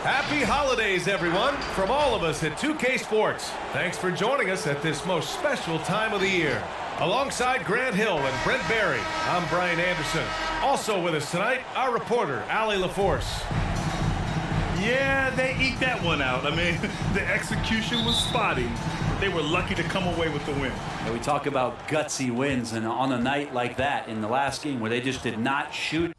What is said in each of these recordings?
Happy holidays, everyone, from all of us at 2K Sports. Thanks for joining us at this most special time of the year. Alongside Grant Hill and Brent Barry, I'm Brian Anderson. Also with us tonight, our reporter, Allie LaForce. Yeah, they eke that one out. I mean, the execution was spotty. They were lucky to come away with the win. We talk about gutsy wins, and on a night like that in the last game where they just did not shoot.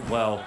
Well,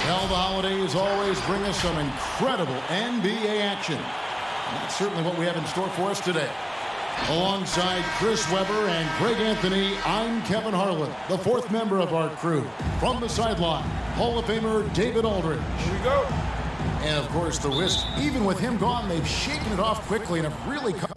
Well, the holidays always bring us some incredible NBA action. And that's certainly what we have in store for us today. Alongside Chris Webber and Greg Anthony, I'm Kevin Harlan, the fourth member of our crew. From the sideline, Hall of Famer David Aldridge. Here we go. And, of course, the Wizards. Even with him gone, they've shaken it off quickly and have really come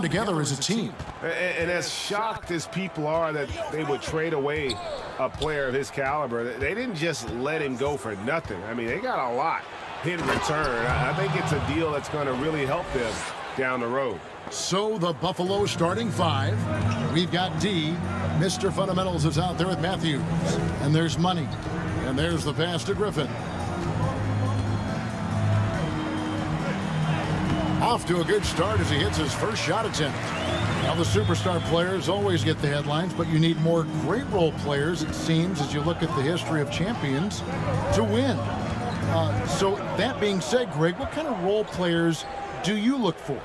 together as a team. And as shocked as people are that they would trade away a player of his caliber, they didn't just let him go for nothing. I mean, they got a lot in return. I think it's a deal that's going to really help them down the road. So the Buffalo starting five. We've got D. Mr. Fundamentals is out there with Matthews. And there's Money. And there's the pass to Griffin. Off to a good start as he hits his first shot attempt. Now, the superstar players always get the headlines, but you need more great role players, it seems, as you look at the history of champions, to win. So that being said, Greg, what kind of role players do you look for?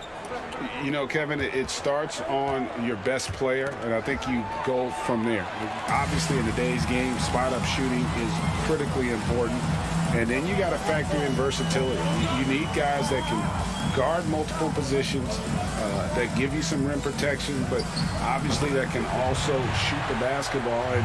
You know, Kevin, it starts on your best player, and I think you go from there. Obviously, in today's game, spot-up shooting is critically important, and then you got to factor in versatility. You need guys that can guard multiple positions, that give you some rim protection, but obviously that can also shoot the basketball. And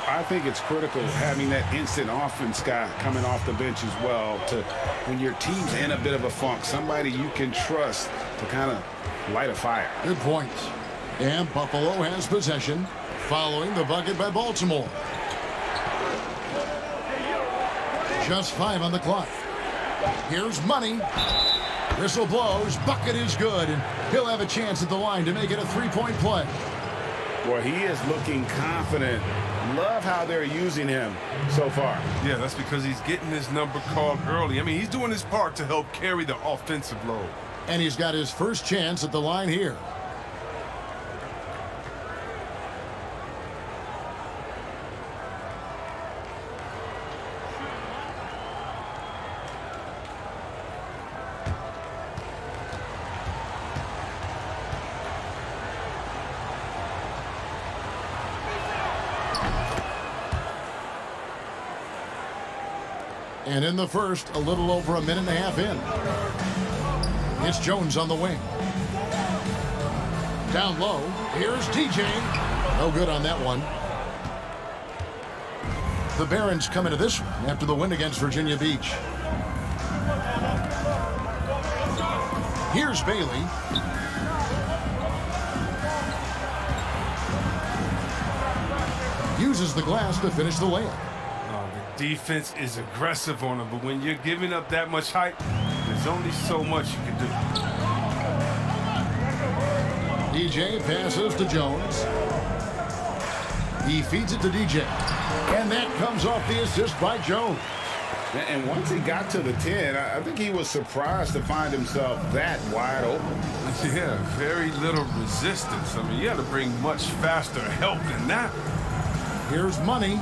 I think it's critical having that instant offense guy coming off the bench as well, to when your team's in a bit of a funk, somebody you can trust to kind of light a fire. Good point. And Buffalo has possession following the bucket by Baltimore. Just 5 on the clock. Here's Money. Whistle blows. Bucket is good. And he'll have a chance at the line to make it a three-point play. Boy, he is looking confident. Love how they're using him so far. Yeah, that's because he's getting his number called early. I mean, he's doing his part to help carry the offensive load. And he's got his first chance at the line here. And in the first, a little over a minute and a half in. It's Jones on the wing. Down low, here's TJ. No good on that one. The Barons come into this one after the win against Virginia Beach. Here's Bailey. Uses the glass to finish the layup. Defense is aggressive on him, but when you're giving up that much height, there's only so much you can do. DJ passes to Jones. He feeds it to DJ. And that comes off the assist by Jones. And once he got to the 10, I think he was surprised to find himself that wide open. Yeah, very little resistance. I mean, you had to bring much faster help than that. Here's Money.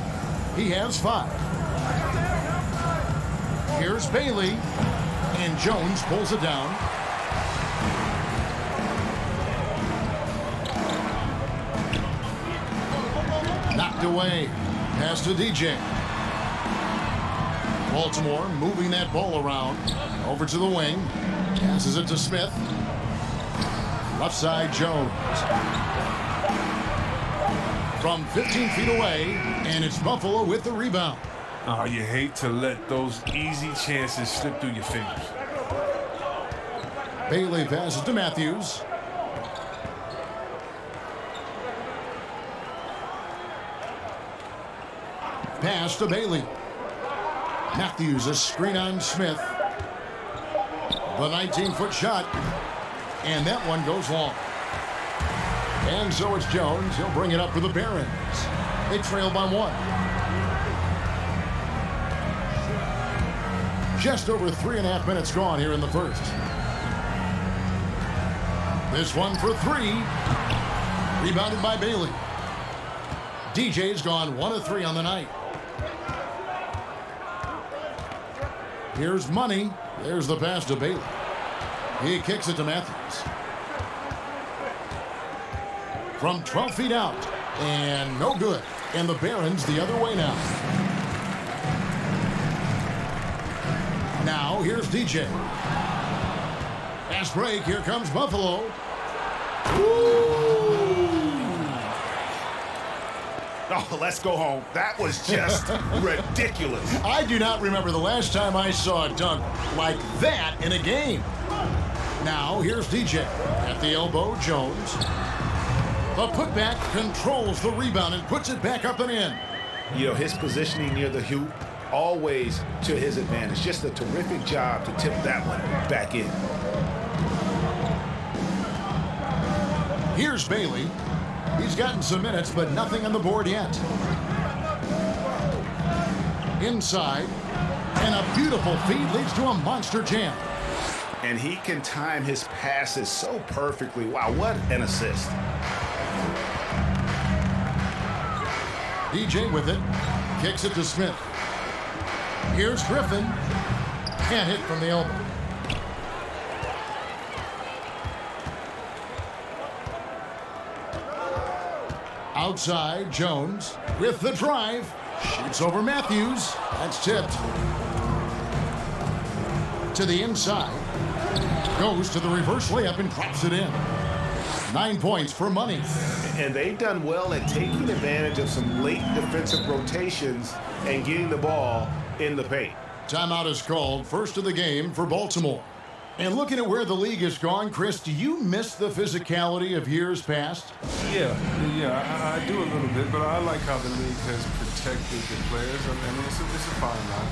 He has 5. Here's Bailey. And Jones pulls it down. Knocked away. Pass to DJ. Baltimore moving that ball around. Over to the wing. Passes it to Smith. Left side, Jones. From 15 feet away, and it's Buffalo with the rebound. Oh, you hate to let those easy chances slip through your fingers. Bailey passes to Matthews. Pass to Bailey. Matthews, a screen on Smith. The 19-foot shot, and that one goes long. And so it's Jones. He'll bring it up for the Barons. They trail by 1. Just over 3.5 minutes gone here in the first. This one for 3. Rebounded by Bailey. DJ's gone 1 of 3 on the night. Here's Money. There's the pass to Bailey. He kicks it to Matthews. From 12 feet out. And no good. And the Barons the other way now. Now, here's DJ. Fast break. Here comes Buffalo. Oh, let's go home. That was just ridiculous. I do not remember the last time I saw a dunk like that in a game. Now, here's DJ. At the elbow, Jones. The putback controls the rebound and puts it back up and in. You know, his positioning near the hoop, always to his advantage. Just a terrific job to tip that one back in. Here's Bailey. He's gotten some minutes, but nothing on the board yet. Inside, and a beautiful feed leads to a monster jam. And he can time his passes so perfectly. Wow, what an assist. DJ with it. Kicks it to Smith. Here's Griffin. Can't hit from the elbow. Outside, Jones with the drive. Shoots over Matthews. That's tipped. To the inside. Goes to the reverse layup and drops it in. 9 points for Money. And they've done well at taking advantage of some late defensive rotations and getting the ball in the paint. Timeout is called. First of the game for Baltimore. And looking at where the league has gone, Chris, do you miss the physicality of years past? Yeah, I do a little bit, but I like how the league has protected the players. I mean, it's a fine line.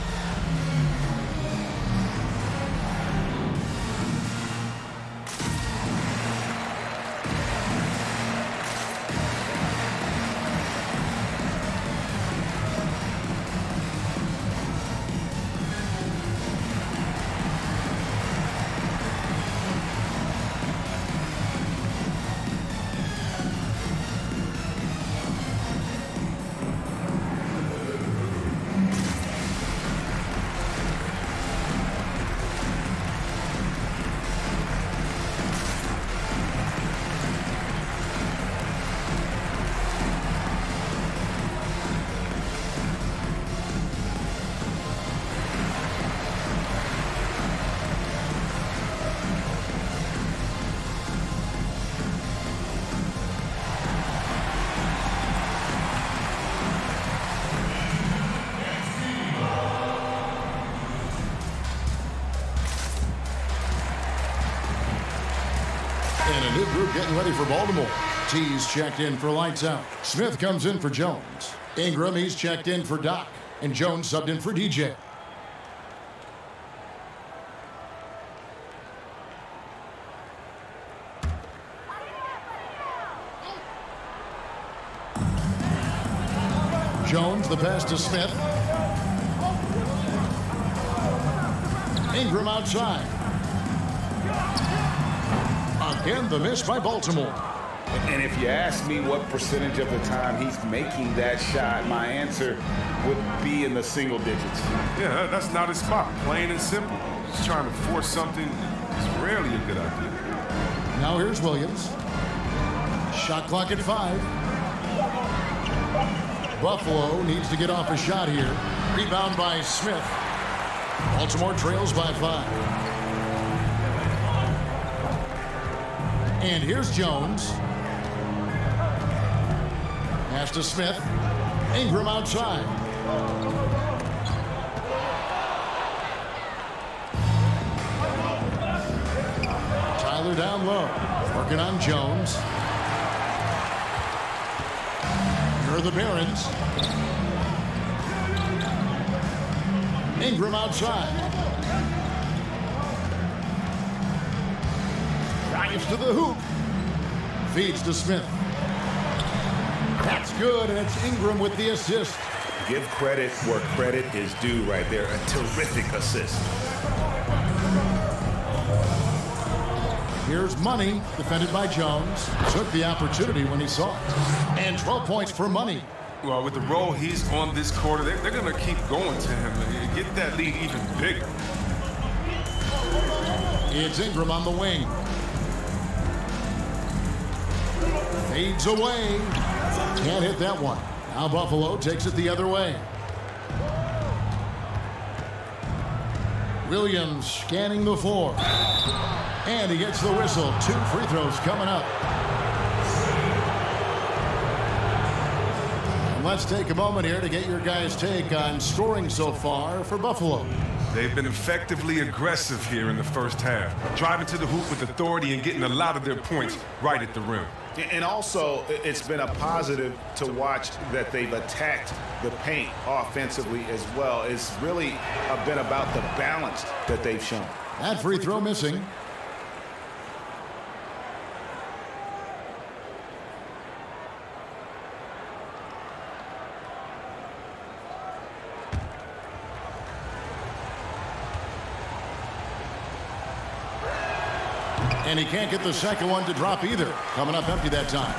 getting ready for Baltimore. T's checked in for lights out. Smith comes in for Jones. Ingram, he's checked in for Doc. And Jones subbed in for DJ. Jones, the pass to Smith. Ingram outside. Again, the miss by Baltimore. And if you ask me what percentage of the time he's making that shot, my answer would be in the single digits. Yeah, that's not his spot. Plain and simple. Just trying to force something is rarely a good idea. Now here's Williams. Shot clock at 5. Buffalo needs to get off a shot here. Rebound by Smith. Baltimore trails by 5. And here's Jones. Pass to Smith. Ingram outside. Tyler down low. Working on Jones. Here are the Barons. Ingram outside. Drives to the hoop. Feeds to Smith. That's good, and it's Ingram with the assist. Give credit where credit is due right there. A terrific assist. Here's Money, defended by Jones. Took the opportunity when he saw it. And 12 points for Money. Well, with the role he's on this quarter, they're going to keep going to him and get that lead even bigger. It's Ingram on the wing. Fades away. Can't hit that one. Now Buffalo takes it the other way. Williams scanning the floor. And he gets the whistle. 2 free throws coming up. And let's take a moment here to get your guys' take on scoring so far for Buffalo. They've been effectively aggressive here in the first half, driving to the hoop with authority and getting a lot of their points right at the rim. And also, it's been a positive to watch that they've attacked the paint offensively as well. It's really been about the balance that they've shown. That free throw missing. And he can't get the second one to drop either. Coming up empty that time.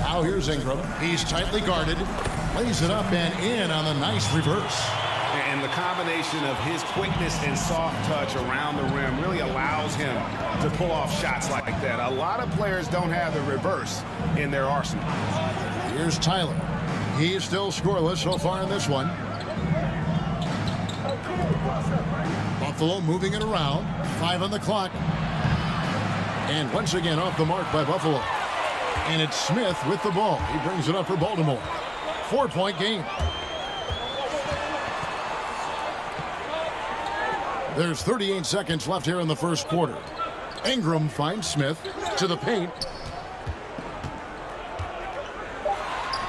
Now here's Ingram. He's tightly guarded. Lays it up and in on the nice reverse. And the combination of his quickness and soft touch around the rim really allows him to pull off shots like that. A lot of players don't have the reverse in their arsenal. Here's Tyler. He is still scoreless so far in this one. Buffalo moving it around. 5 on the clock. And once again off the mark by Buffalo. And it's Smith with the ball. He brings it up for Baltimore. 4-point game. There's 38 seconds left here in the first quarter. Ingram finds Smith to the paint.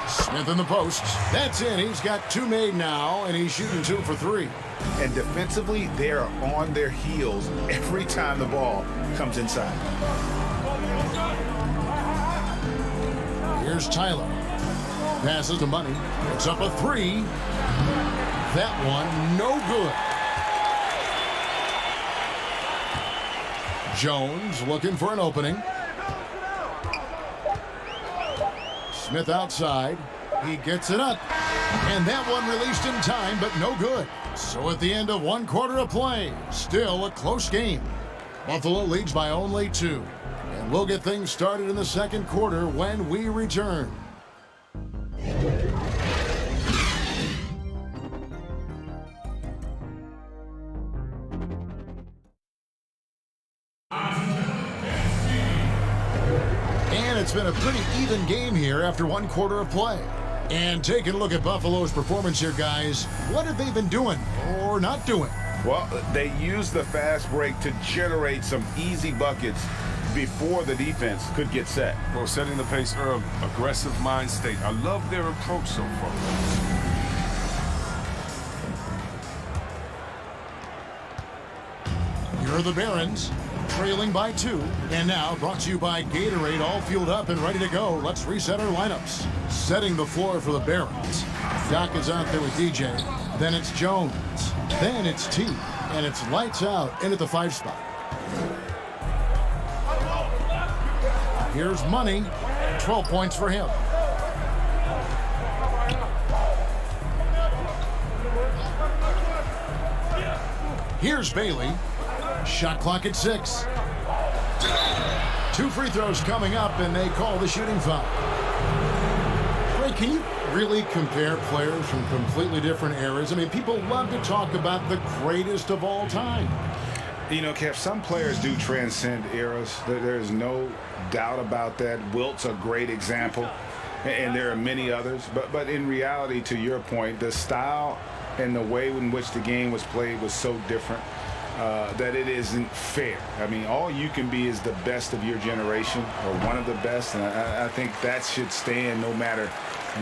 Smith in the post. That's in. He's got 2 made now, and he's shooting 2 for 3. And defensively, they are on their heels every time the ball comes inside. Here's Tyler. Passes to Money. It's up a 3. That one, no good. Jones looking for an opening. Smith outside. He gets it up. And that one released in time, but no good. So at the end of 1 quarter of play, still a close game. Buffalo leads by only 2. And we'll get things started in the second quarter when we return. And it's been a pretty even game here after 1 quarter of play. And taking a look at Buffalo's performance here, guys, what have they been doing or not doing? Well, they used the fast break to generate some easy buckets before the defense could get set. Well, setting the pace early, aggressive mind state. I love their approach so far. Here are the Barons, trailing by 2. And now, brought to you by Gatorade, all fueled up and ready to go. Let's reset our lineups. Setting the floor for the Barons. Doc is out there with DJ. Then it's Jones. Then it's T. And it's lights out in at the 5 spot. Here's Money. 12 points for him. Here's Bailey. Shot clock at 6. 2 free throws coming up, and they call the shooting foul. Ray, can you really compare players from completely different eras? I mean, people love to talk about the greatest of all time. You know, Kev, some players do transcend eras. There's no doubt about that. Wilt's a great example, and there are many others. But in reality, to your point, the style and the way in which the game was played was so different that it isn't fair. I mean, all you can be is the best of your generation or one of the best, and I think that should stand no matter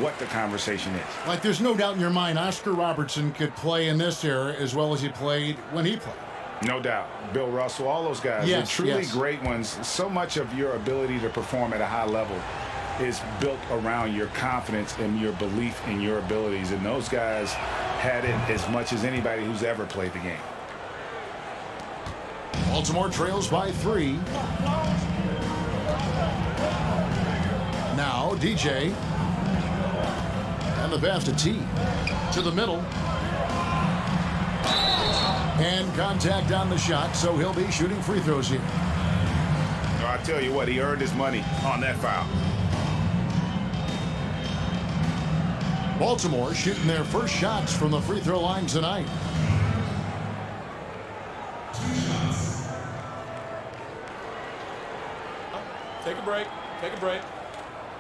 what the conversation is. Like, there's no doubt in your mind Oscar Robertson could play in this era as well as he played when he played. No doubt. Bill Russell, all those guys, yes, are truly yes. great ones. So much of your ability to perform at a high level is built around your confidence and your belief in your abilities. And those guys had it as much as anybody who's ever played the game. Baltimore trails by 3. Now DJ. And the pass to T. To the middle. And contact on the shot, so he'll be shooting free throws here. I tell you what, he earned his money on that foul. Baltimore shooting their first shots from the free throw line tonight. Take a break. Take a break.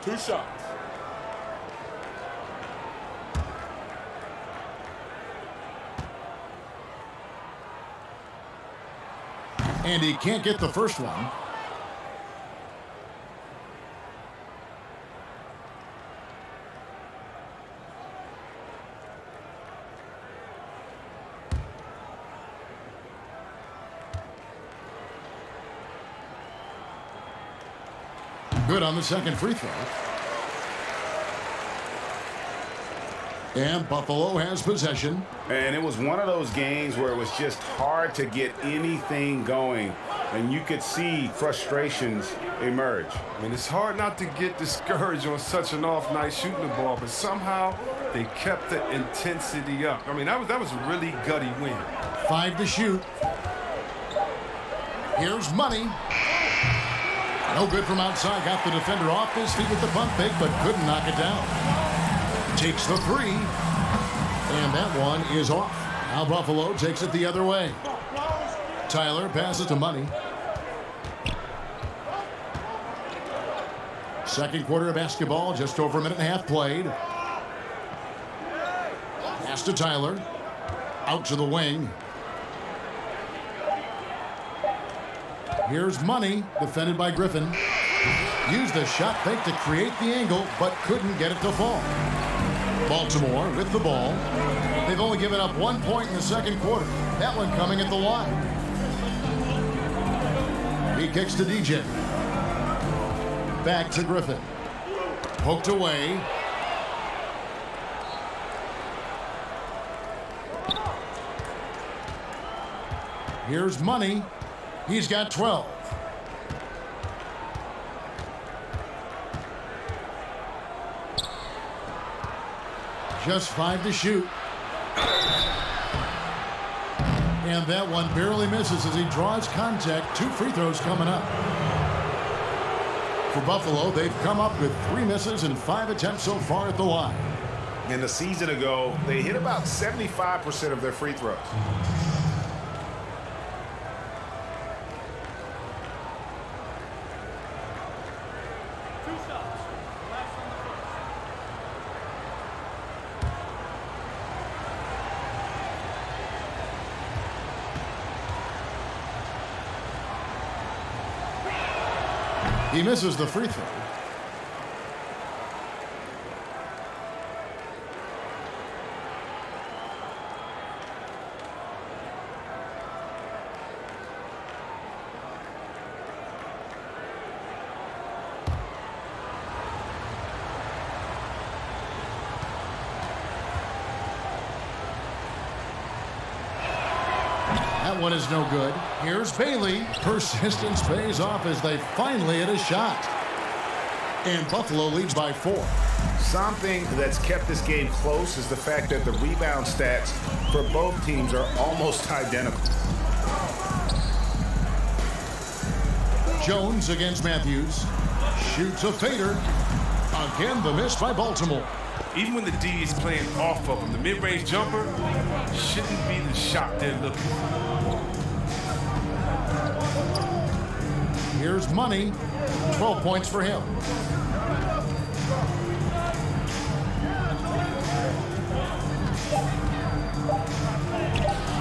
2 shots. And he can't get the first one. Good on the second free throw. And Buffalo has possession. And it was one of those games where it was just hard to get anything going. And you could see frustrations emerge. I mean, it's hard not to get discouraged on such an off night shooting the ball, but somehow they kept the intensity up. I mean, that was a really gutty win. 5 to shoot. Here's Money. No good from outside. Got the defender off his feet with the pump fake, but couldn't knock it down. Takes the 3. And that one is off. Now Buffalo takes it the other way. Tyler passes to Money. Second quarter of basketball, just over a minute and a half played. Pass to Tyler. Out to the wing. Here's Money, defended by Griffin. Used the shot fake to create the angle, but couldn't get it to fall. Baltimore with the ball. They've only given up 1 point in the second quarter. That one coming at the line. He kicks to DJ. Back to Griffin. Poked away. Here's Money. He's got 12. Just 5 to shoot. And that one barely misses as he draws contact. 2 free throws coming up. For Buffalo, they've come up with 3 misses and 5 attempts so far at the line. And a season ago, they hit about 75% of their free throws. He misses the free throw. That one is no good. Here's Bailey. Persistence pays off as they finally hit a shot. And Buffalo leads by 4. Something that's kept this game close is the fact that the rebound stats for both teams are almost identical. Jones against Matthews. Shoots a fader. Again, the miss by Baltimore. Even when the D is playing off of him, the mid-range jumper shouldn't be the shot they're looking for. Here's Money. 12 points for him.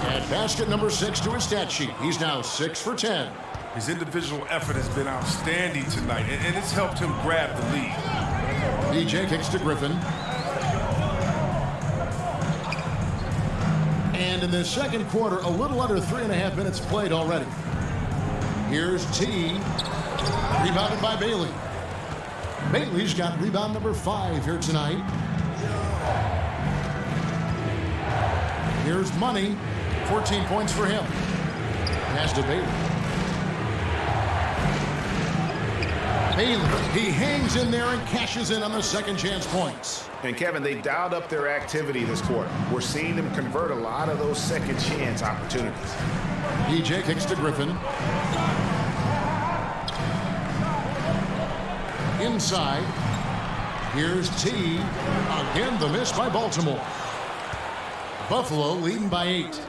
And basket number 6 to his stat sheet. He's now 6 for 10. His individual effort has been outstanding tonight, and it's helped him grab the lead. DJ kicks to Griffin. And in the second quarter, a little under 3.5 minutes played already. Here's T. Rebounded by Bailey. Bailey's got rebound number 5 here tonight. Here's Money. 14 points for him. Pass to Bailey. Bailey, he hangs in there and cashes in on the second chance points. And Kevin, they dialed up their activity this quarter. We're seeing them convert a lot of those second chance opportunities. DJ kicks to Griffin. Inside. Here's T. Again, the miss by Baltimore. Buffalo leading by 8.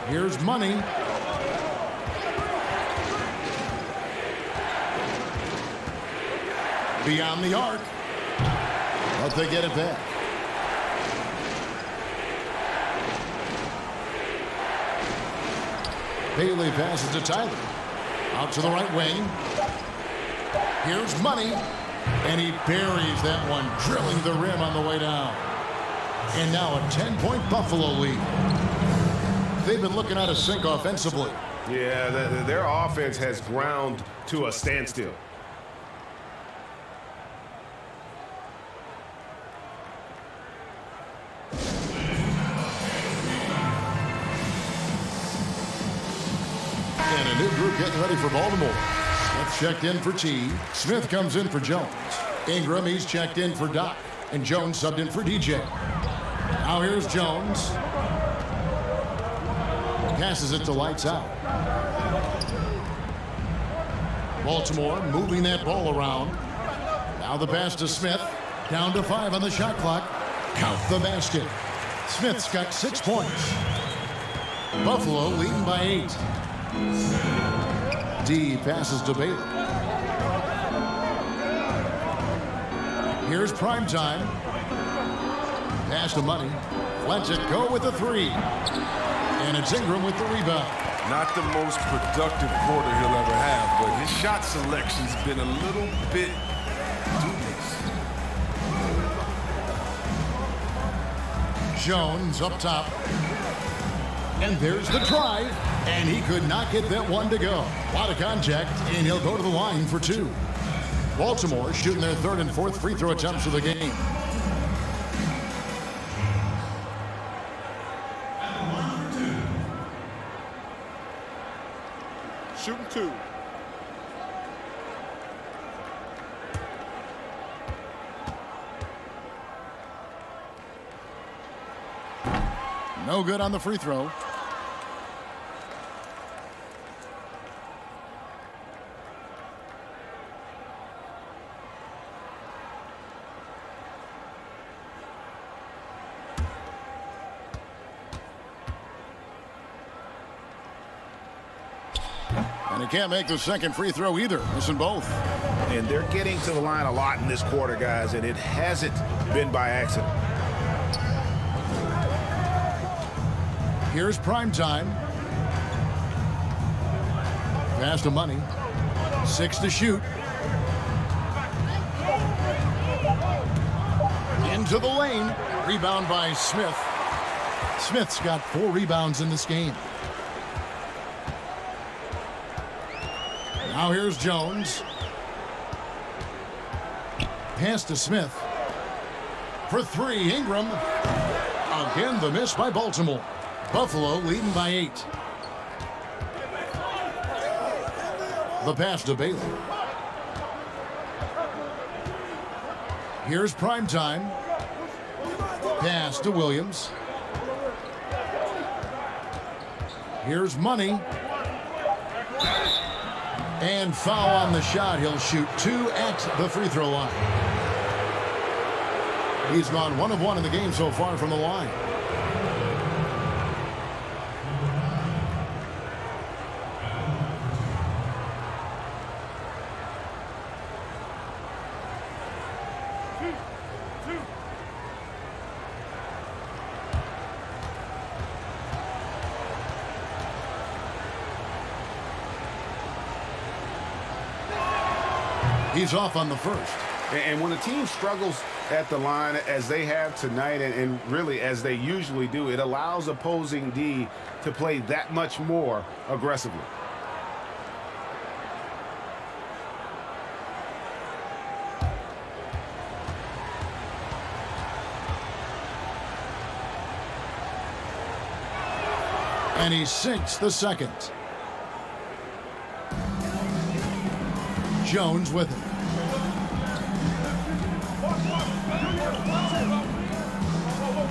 Here's Money. Beyond the arc. But they get it back. Bailey passes to Tyler. Out to the right wing. Here's Money. And he buries that one, drilling the rim on the way down. And now a 10-point Buffalo lead. They've been looking out of sync offensively. Yeah, their offense has ground to a standstill. And a new group getting ready for Baltimore. Smith checked in for T. Smith comes in for Jones. Ingram, he's checked in for Doc. And Jones subbed in for DJ. Now here's Jones. Passes it to Lights Out. Baltimore moving that ball around. Now the pass to Smith. Down to 5 on the shot clock. Count the basket. Smith's got 6 points. Buffalo leading by 8. D passes to Bailey. Here's prime time. Pass to Money. Lets it go with the 3. And it's Ingram with the rebound. Not the most productive quarter he'll ever have, but his shot selection's been a little bit dubious. Jones up top. And there's the drive. And he could not get that one to go. A lot of contact, and he'll go to the line for 2. Baltimore shooting their 3rd and 4th free throw attempts of the game. Shooting 2. No good on the free throw. And he can't make the second free throw either, missing both. And they're getting to the line a lot in this quarter, guys, and it hasn't been by accident. Here's prime time. Pass to Money. 6 to shoot. Into the lane. Rebound by Smith. Smith's got 4 rebounds in this game. Now here's Jones. Pass to Smith. For 3, Ingram. Again, the miss by Baltimore. Buffalo leading by 8. The pass to Bailey. Here's Primetime. Pass to Williams. Here's Money. And foul on the shot. He'll shoot 2 at the free throw line. He's gone 1 of 1 in the game so far from the line. He's off on the first. And when a team struggles at the line as they have tonight, and really as they usually do, it allows opposing D to play that much more aggressively. And he sinks the second. Jones with it.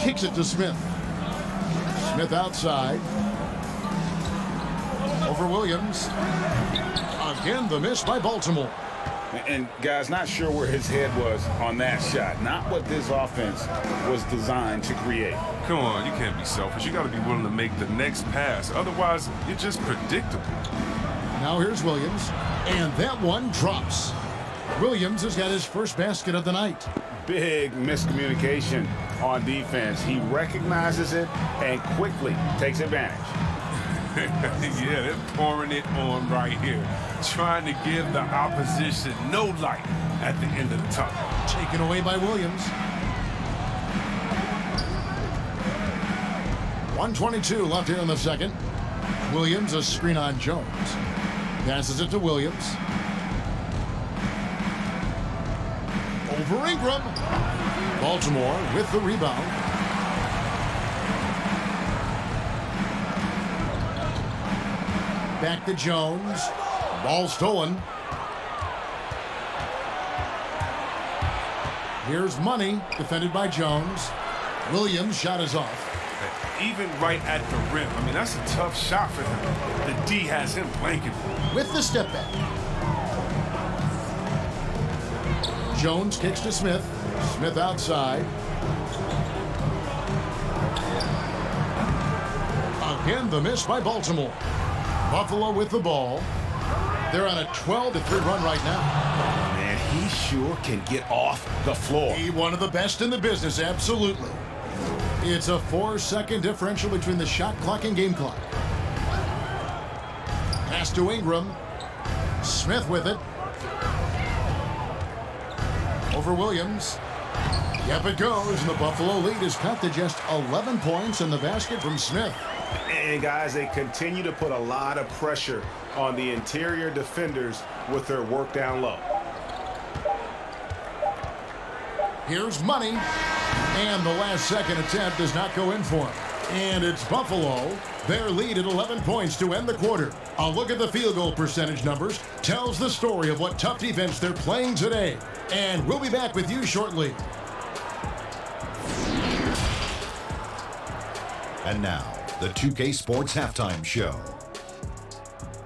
Kicks it to Smith. Smith outside. Over Williams. Again, the miss by Baltimore. And guys, not sure where his head was on that shot. Not what this offense was designed to create. Come on, you can't be selfish. You got to be willing to make the next pass. Otherwise, you're just predictable. Now here's Williams. And that one drops. Williams has got his first basket of the night. Big miscommunication on defense. He recognizes it and quickly takes advantage. Yeah, they're pouring it on right here. Trying to give the opposition no light at the end of the tunnel. Taken away by Williams. 1:22 left here in the second. Williams, a screen on Jones. Passes it to Williams. Over Ingram. Baltimore with the rebound. Back to Jones. Ball stolen. Here's Money, defended by Jones. Williams' shot is off. Even right at the rim. I mean, that's a tough shot for him. The D has him blanketed. With the step back. Jones kicks to Smith. Smith outside. Again, the miss by Baltimore. Buffalo with the ball. They're on a 12-3 run right now. Man, he sure can get off the floor. He one of the best in the business, absolutely. It's a 4-second differential between the shot clock and game clock. Pass to Ingram. Smith with it. Over Williams. Yep, it goes, and the Buffalo lead is cut to just 11 points in the basket from Smith. And guys, they continue to put a lot of pressure on the interior defenders with their work down low. Here's Money, and the last second attempt does not go in for him. And it's Buffalo. Their lead at 11 points to end the quarter. A look at the field goal percentage numbers tells the story of what tough defense they're playing today. And we'll be back with you shortly. And now, the 2K Sports Halftime Show.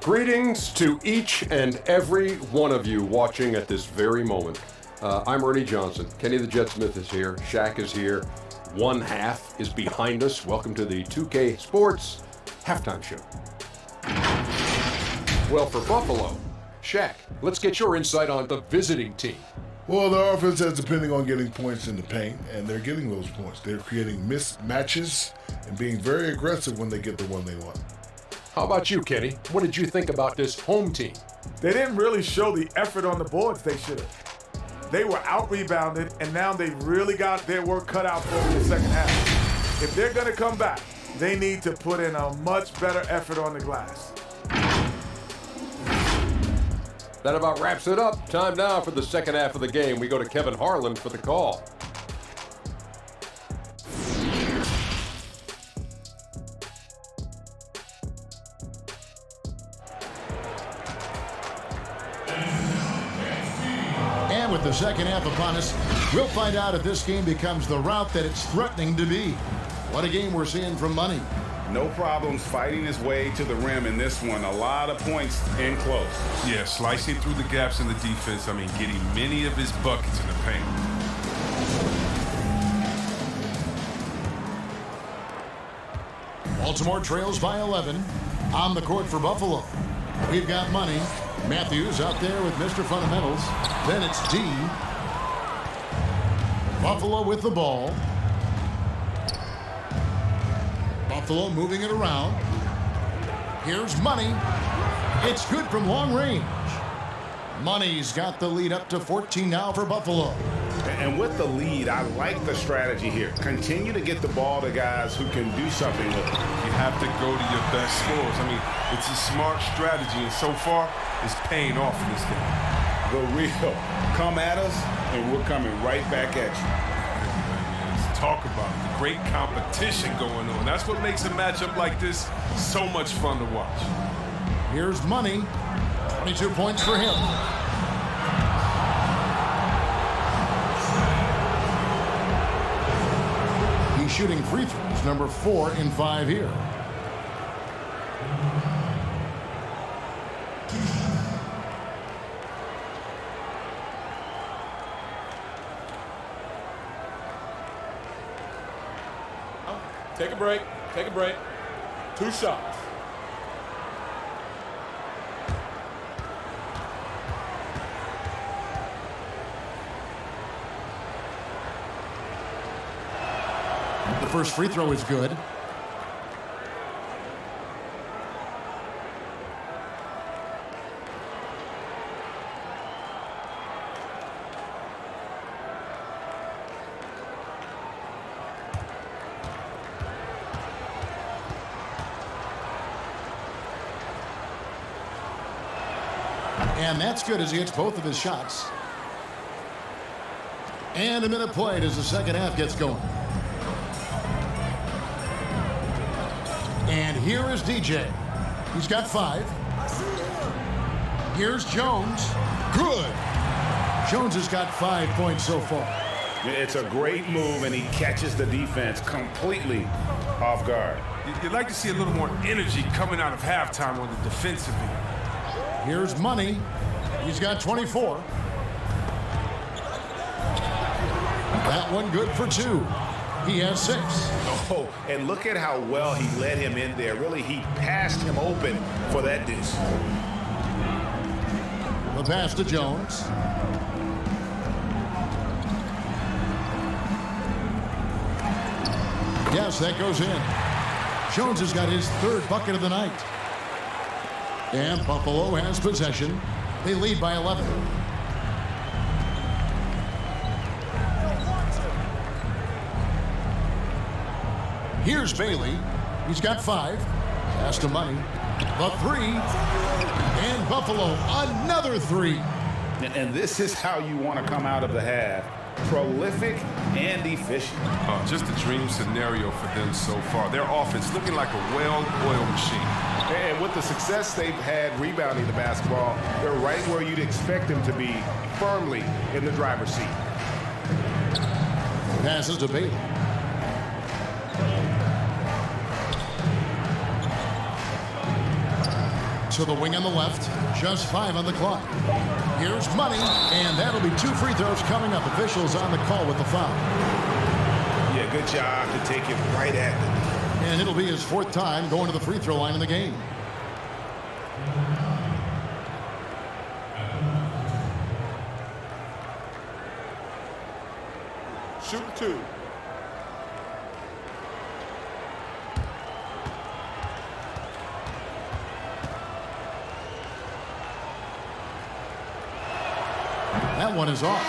Greetings to each and every one of you watching at this very moment. I'm Ernie Johnson. Kenny the Jet Smith is here. Shaq is here. One half is behind us. Welcome to the 2K Sports Halftime Show. Well, for Buffalo, Shaq, let's get your insight on the visiting team. Well, the offense is depending on getting points in the paint, and they're getting those points. They're creating mismatches and being very aggressive when they get the one they want. How about you, Kenny? What did you think about this home team? They didn't really show the effort on the boards they should have. They were out-rebounded, and now they really got their work cut out for them in the second half. If they're going to come back, they need to put in a much better effort on the glass. That about wraps it up. Time now for the second half of the game. We go to Kevin Harlan for the call. And with the second half upon us, we'll find out if this game becomes the route that it's threatening to be. What a game we're seeing from Money. No problems fighting his way to the rim in this one. A lot of points in close. Yeah, slicing through the gaps in the defense. I mean, getting many of his buckets in the paint. Baltimore trails by 11 on the court for Buffalo. We've got Money. Matthews out there with Mr. Fundamentals. Then it's D. Buffalo with the ball. Buffalo moving it around. Here's Money. It's good from long range. Money's got the lead up to 14 now for Buffalo. And with the lead, I like the strategy here. Continue to get the ball to guys who can do something with it. You have to go to your best scorers. I mean, it's a smart strategy, and so far, it's paying off in this game. The real. Come at us, and we're coming right back at you. Let's talk about it. The great competition going on. That's what makes a matchup like this so much fun to watch. Here's Money. 22 points for him. He's shooting free throws, number 4 in 5 here. Take a break. Take a break. 2 shots. The first free throw is good. And that's good as he hits both of his shots. And a minute played as the second half gets going. And here is DJ. He's got 5. Here's Jones. Good. Jones has got 5 points so far. It's a great move, and he catches the defense completely off guard. You'd like to see a little more energy coming out of halftime on the defensive end. Here's Money. He's got 24. That one good for 2. He has 6. Oh, and look at how well he led him in there. Really, he passed him open for that deuce. The pass to Jones. Yes, that goes in. Jones has got his 3rd bucket of the night. And Buffalo has possession. They lead by 11. Here's Bailey. He's got 5. Pass to Money. The 3. And Buffalo, another 3. And this is how you want to come out of the half. Prolific and efficient. Just a dream scenario for them so far. Their offense looking like a well-oiled machine. And with the success they've had rebounding the basketball, they're right where you'd expect them to be, firmly in the driver's seat. Passes to Bailey. To the wing on the left, just 5 on the clock. Here's Money, and that'll be 2 free throws coming up. Officials on the call with the foul. Yeah, good job to take it right at them. And it'll be his 4th time going to the free throw line in the game. Shoot 2. That one is off.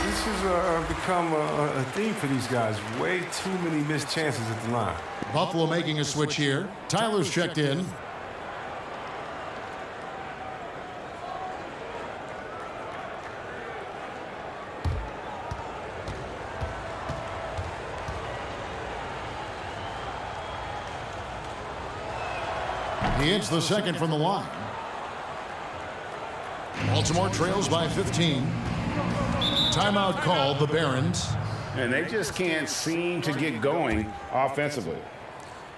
This has become a theme for these guys. Way too many missed chances at the line. Buffalo making a switch here. Tyler's checked in. He hits the second from the line. Baltimore trails by 15. Timeout called, the Barons. And they just can't seem to get going offensively.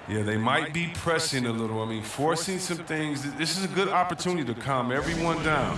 Yeah, they might be pressing a little. I mean, forcing some things. This is a good opportunity to calm everyone down.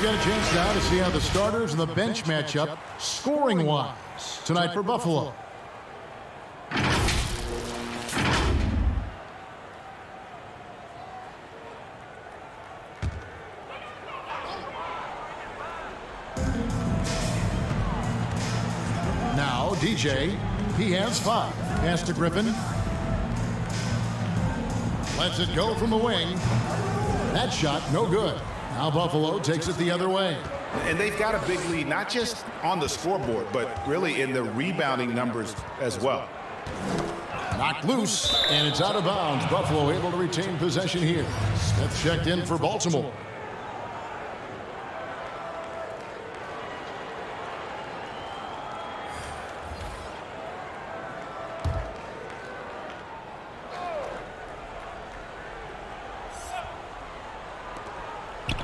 Get a chance now to see how the starters and the bench match up scoring-wise tonight for Buffalo. Now DJ, he has 5. Pass to Griffin. Lets it go from the wing. That shot no good. Now Buffalo takes it the other way. And they've got a big lead, not just on the scoreboard, but really in the rebounding numbers as well. Knocked loose, and it's out of bounds. Buffalo able to retain possession here. Smith checked in for Baltimore.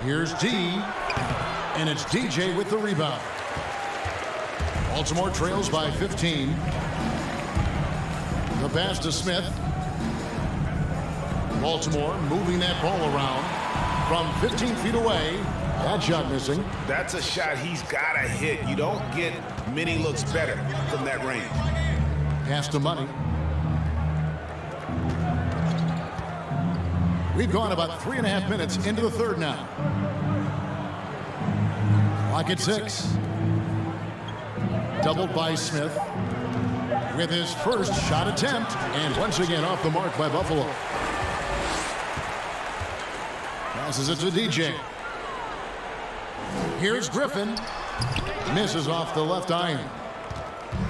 Here's D, and it's DJ with the rebound. Baltimore trails by 15. The pass to Smith. Baltimore moving that ball around from 15 feet away. That shot missing. That's a shot he's got to hit. You don't get many looks better from that range. Pass to Money. We've gone about 3.5 minutes into the third now. Clock at 6. Doubled by Smith with his first shot attempt, and once again off the mark by Buffalo. Passes it to DJ. Here's Griffin. Misses off the left iron.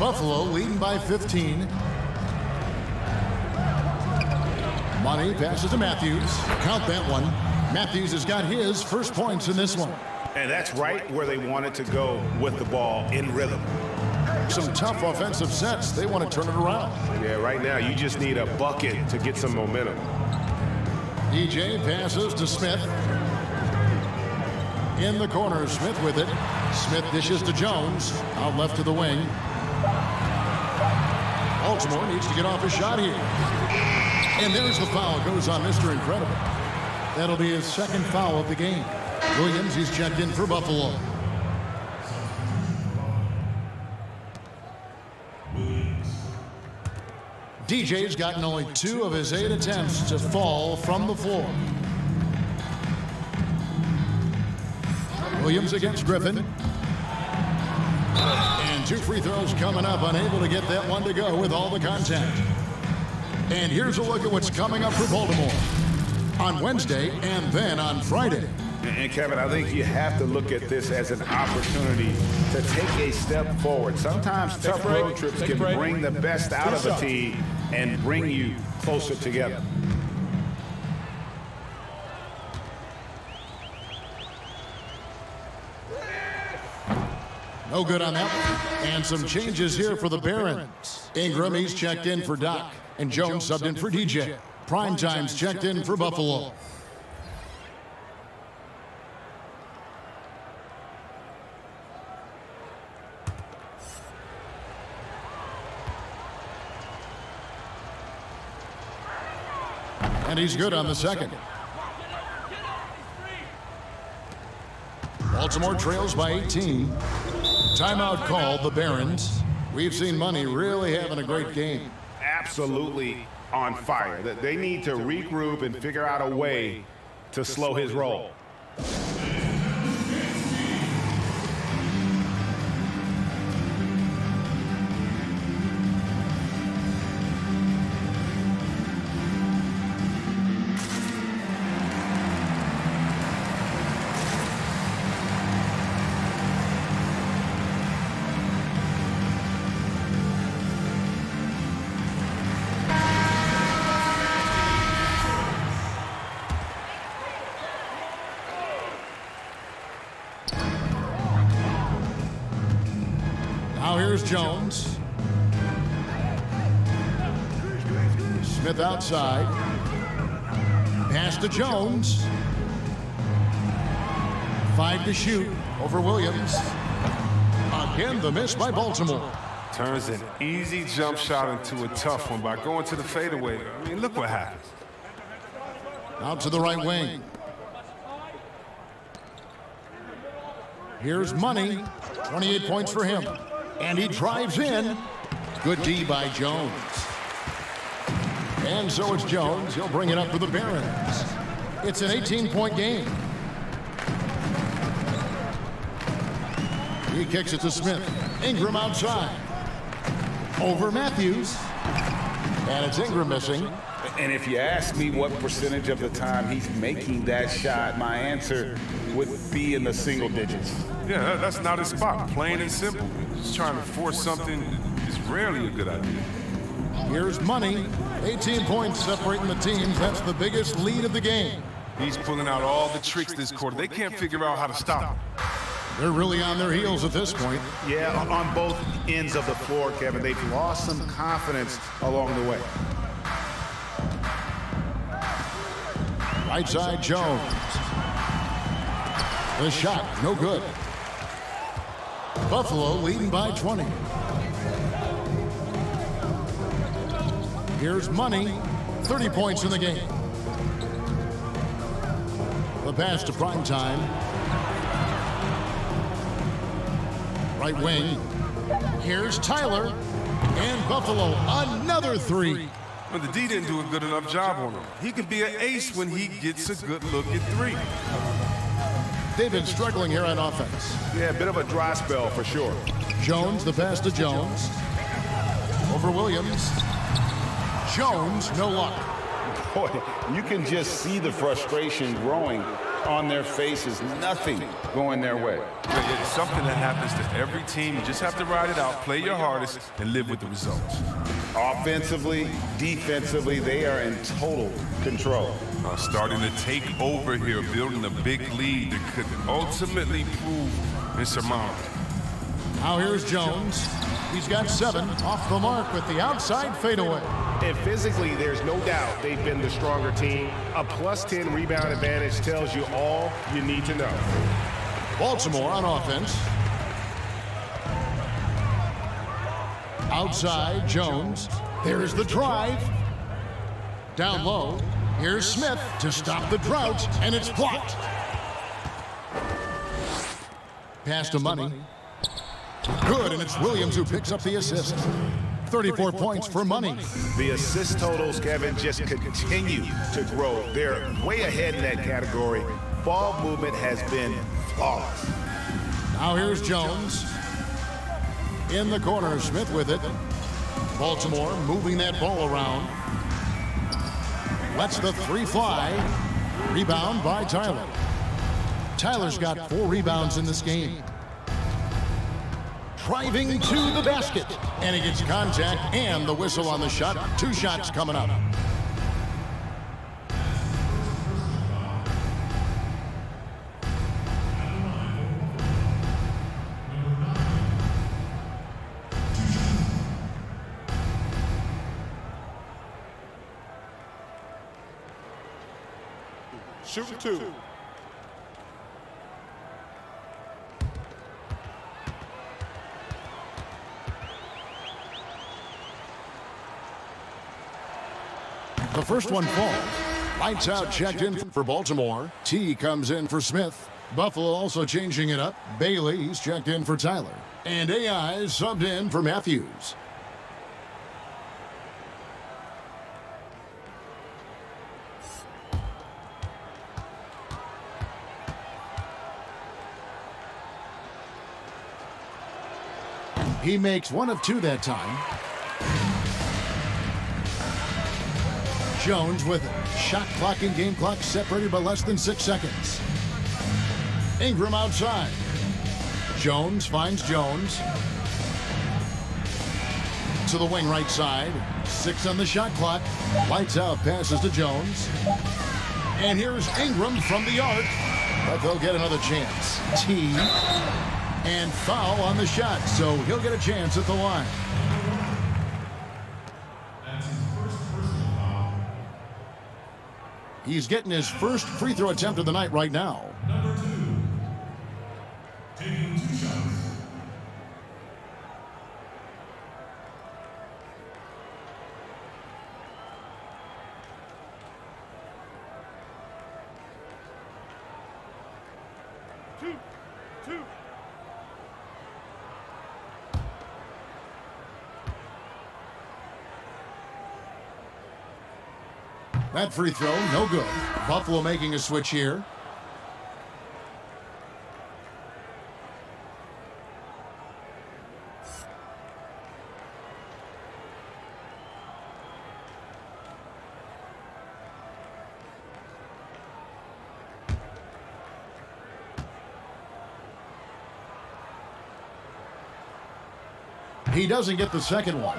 Buffalo leading by 15. Money passes to Matthews. Count that one. Matthews has got his first points in this one. And that's right where they wanted to go with the ball, in rhythm. Some tough offensive sets. They want to turn it around. Yeah, right now you just need a bucket to get some momentum. DJ passes to Smith. In the corner, Smith with it. Smith dishes to Jones. Out left to the wing. Baltimore needs to get off a shot here. And there's the foul. Goes on Mr. Incredible. That'll be his second foul of the game. Williams, he's checked in for Buffalo. DJ's gotten only 2 of his 8 attempts to fall from the floor. Williams against Griffin. And 2 free throws coming up. Unable to get that one to go with all the contact. And here's a look at what's coming up for Baltimore on Wednesday and then on Friday. And Kevin, I think you have to look at this as an opportunity to take a step forward. Sometimes tough road trips can bring the best out of a team and bring you closer together. No good on that one. And some changes here for the Barons. Ingram, he's checked in for Doc. And Jones subbed in for DJ. Primetime's checked in for Buffalo. And he's good on the second. Baltimore trails by 18. Timeout called, the Barons. We've seen Money really having a great game. Absolutely on fire. They need to regroup and figure out a way to slow his roll. Now here's Jones. Smith outside. Pass to Jones. 5 to shoot over Williams. Again, the miss by Baltimore. Turns an easy jump shot into a tough one by going to the fadeaway. I mean, look what happens. Out to the right wing. Here's Money. 28 points for him. And he drives in. Good D by Jones. And so it's Jones. He'll bring it up for the Barons. It's an 18-point game. He kicks it to Smith. Ingram outside. Over Matthews. And it's Ingram missing. And if you ask me what percentage of the time he's making that shot, my answer would be in the single digits. Yeah, that's not his spot. Plain and simple. Just trying to force something is rarely a good idea. Here's Money. 18 points separating the teams. That's the biggest lead of the game. He's pulling out all the tricks this quarter. They can't figure out how to stop him. They're really on their heels at this point. Yeah, on both ends of the floor, Kevin. They've lost some confidence along the way. Right side, Jones. The shot, no good. Buffalo leading by 20. Here's Money. 30 points in the game. The pass to Primetime. Right wing. Here's Tyler. And Buffalo, another three. But the D didn't do a good enough job on him. He can be an ace when he gets a good look at three. They've been struggling here on offense. Yeah, a bit of a dry spell for sure. Jones, the pass to Jones. Over Williams. Jones, no luck. Boy, you can just see the frustration growing on their faces. Nothing going their way. It's something that happens to every team. You just have to ride it out, play your hardest, and live with the results. Offensively, defensively, they are in total control. Starting to take over here, building a big lead that could ultimately prove insurmountable. Now here's Jones. He's got 7 off the mark with the outside fadeaway. And physically, there's no doubt they've been the stronger team. A +10 rebound advantage tells you all you need to know. Baltimore on offense. Outside, Jones. There's the drive. Down low. Here's Smith to stop the drought, and it's blocked. Pass to Money. Good, and it's Williams who picks up the assist. 34 points for Money. The assist totals, Kevin, just continue to grow. They're way ahead in that category. Ball movement has been flawless. Now here's Jones. In the corner, Smith with it. Baltimore moving that ball around. Lets the three fly. Rebound by Tyler. Tyler's got 4 rebounds in this game. Driving to the basket. And he gets contact and the whistle on the shot. 2 shots coming up. Shooting 2. The first one falls. Lights out checked in for Baltimore. T comes in for Smith. Buffalo also changing it up. Bailey, he's checked in for Tyler. And AI is subbed in for Matthews. He makes 1 of 2 that time. Jones with it. Shot clock and game clock separated by less than 6 seconds. Ingram outside. Jones finds Jones. To the wing right side. 6 on the shot clock. Lights out, passes to Jones. And here's Ingram from the arc. But they'll get another chance. T. And foul on the shot, so he'll get a chance at the line. He's getting his first free throw attempt of the night right now. Number 2, taking 2 shots. That free throw, no good. Buffalo making a switch here. He doesn't get the second one.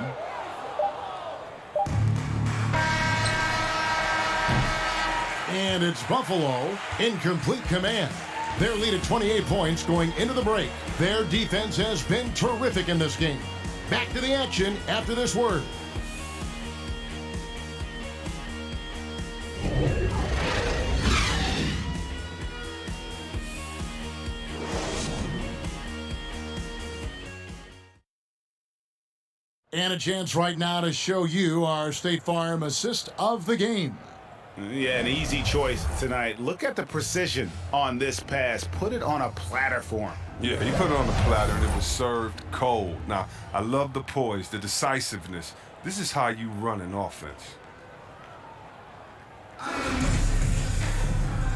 And it's Buffalo in complete command. Their lead at 28 points going into the break. Their defense has been terrific in this game. Back to the action after this word. And a chance right now to show you our State Farm assist of the game. Yeah, an easy choice tonight. Look at the precision on this pass. Put it on a platter for him. Yeah, he put it on the platter and it was served cold. Now, I love the poise, the decisiveness. This is how you run an offense.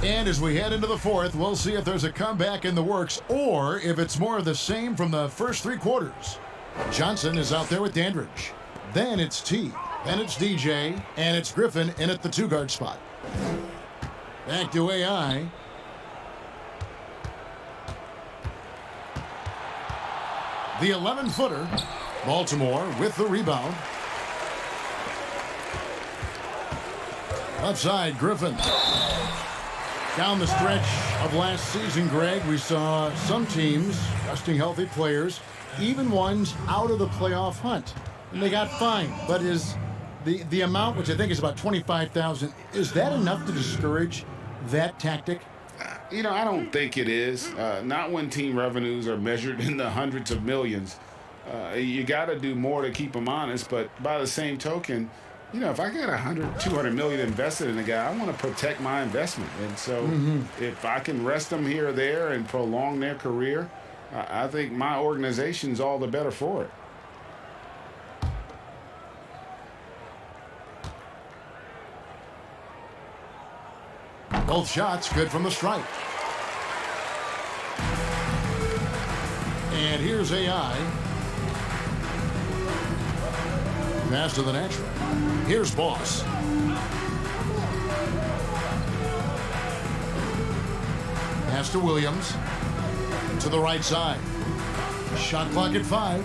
And as we head into the fourth, we'll see if there's a comeback in the works or if it's more of the same from the first 3 quarters. Johnson is out there with Dandridge. Then it's T. Then it's DJ. And it's Griffin in at the 2-guard spot. Back to AI. The 11-footer. Baltimore with the rebound. Outside, Griffin. Down the stretch of last season, Greg, we saw some teams resting healthy players, even ones out of the playoff hunt. And they got fined. But is the amount, which I think is about $25,000, is that enough to discourage that tactic? You know, I don't think it is. Not when team revenues are measured in the hundreds of millions. You got to do more to keep them honest. But by the same token, you know, if I got 100, 200 million invested in a guy, I want to protect my investment. And so if I can rest them here or there and prolong their career, I think my organization's all the better for it. Both shots good from the stripe. And here's AI. Pass to the natural. Here's Boss. Pass to Williams. To the right side. Shot clock at 5.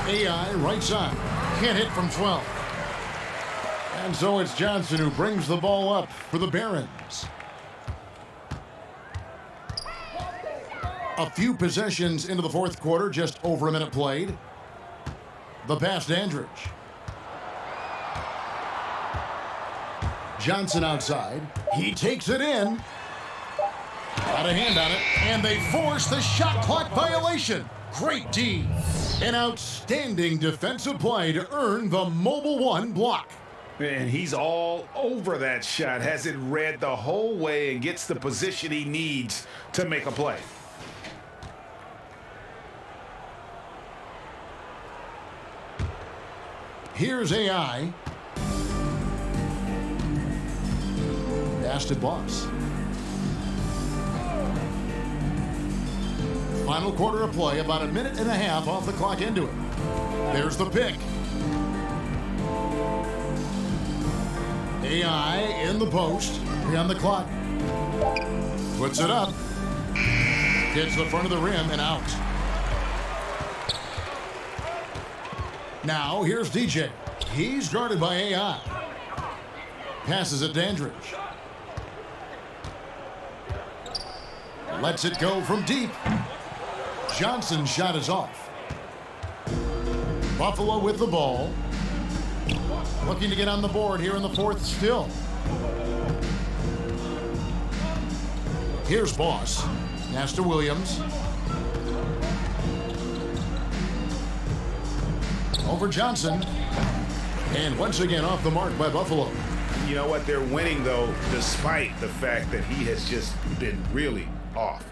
AI right side. Can't hit from 12. And so it's Johnson who brings the ball up for the Barons. A few possessions into the fourth quarter, just over a minute played. The pass to Andrich. Johnson outside. He takes it in. Got a hand on it, and they force the shot clock violation. Great D. An outstanding defensive play to earn the Mobile One block. And he's all over that shot. Has it read the whole way and gets the position he needs to make a play. Here's AI. Pass to Boss. Final quarter of play, about a minute and a half off the clock into it. There's the pick. AI in the post, on the clock. Puts it up. Hits the front of the rim and out. Now, here's DJ. He's guarded by AI. Passes it to Andrich. Lets it go from deep. Johnson's shot is off. Buffalo with the ball. Looking to get on the board here in the fourth still. Here's Boss. Pass to Williams. Over Johnson. And once again off the mark by Buffalo. You know what? They're winning, though, despite the fact that he has just been really off.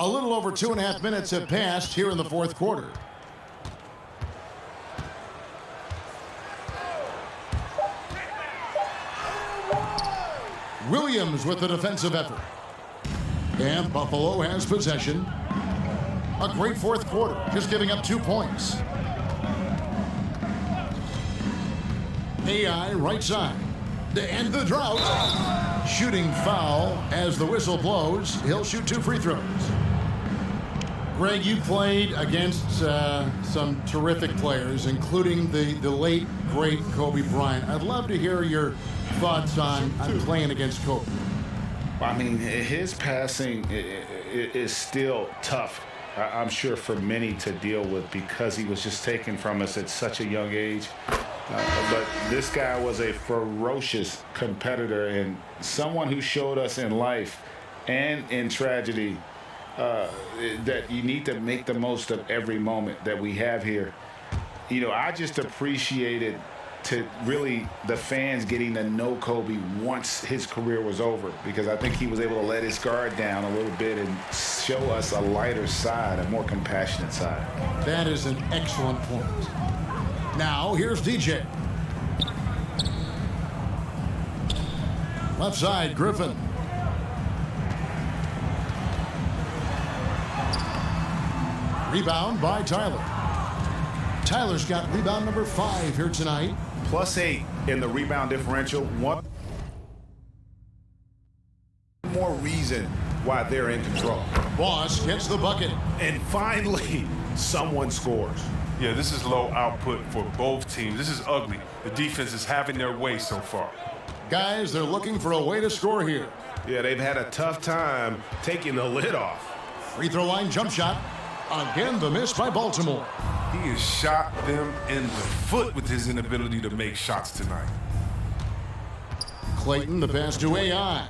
A little over 2.5 minutes have passed here in the fourth quarter. Williams with the defensive effort. And Buffalo has possession. A great fourth quarter, just giving up 2 points. AI right side. To end the drought. Shooting foul as the whistle blows. He'll shoot 2 free throws. Greg, you played against some terrific players, including the late, great Kobe Bryant. I'd love to hear your thoughts on playing against Kobe. I mean, his passing is still tough, I'm sure, for many to deal with because he was just taken from us at such a young age. But this guy was a ferocious competitor and someone who showed us in life and in tragedy that you need to make the most of every moment that we have here. You know, I just appreciated to really the fans getting to know Kobe once his career was over, because I think he was able to let his guard down a little bit and show us a lighter side, a more compassionate side. That is an excellent point. Now, here's DJ. Left side, Griffin. Rebound by Tyler. Tyler's got rebound number 5 here tonight. +8 in the rebound differential. One more reason why they're in control. Boss gets the bucket. And finally, someone scores. Yeah, this is low output for both teams. This is ugly. The defense is having their way so far. Guys, they're looking for a way to score here. Yeah, they've had a tough time taking the lid off. Free throw line jump shot. Again, the miss by Baltimore. He has shot them in the foot with his inability to make shots tonight. Clayton, the pass to AI.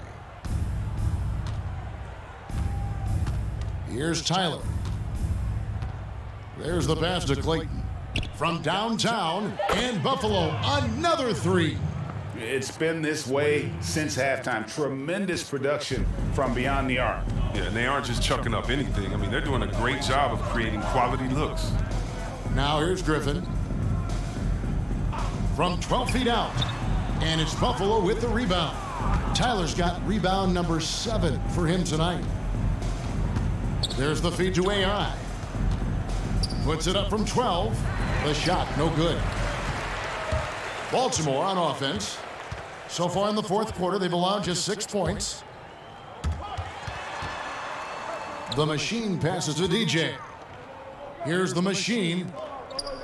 Here's Tyler. There's the pass to Clayton. From downtown, and Buffalo, another 3. It's been this way since halftime. Tremendous production from beyond the arc. Yeah, and they aren't just chucking up anything. I mean, they're doing a great job of creating quality looks. Now here's Griffin. From 12 feet out. And it's Buffalo with the rebound. Tyler's got rebound number 7 for him tonight. There's the feed to AI. Puts it up from 12. The shot, no good. Baltimore on offense. So far in the fourth quarter, they've allowed just 6 points. The machine passes to DJ. Here's the machine.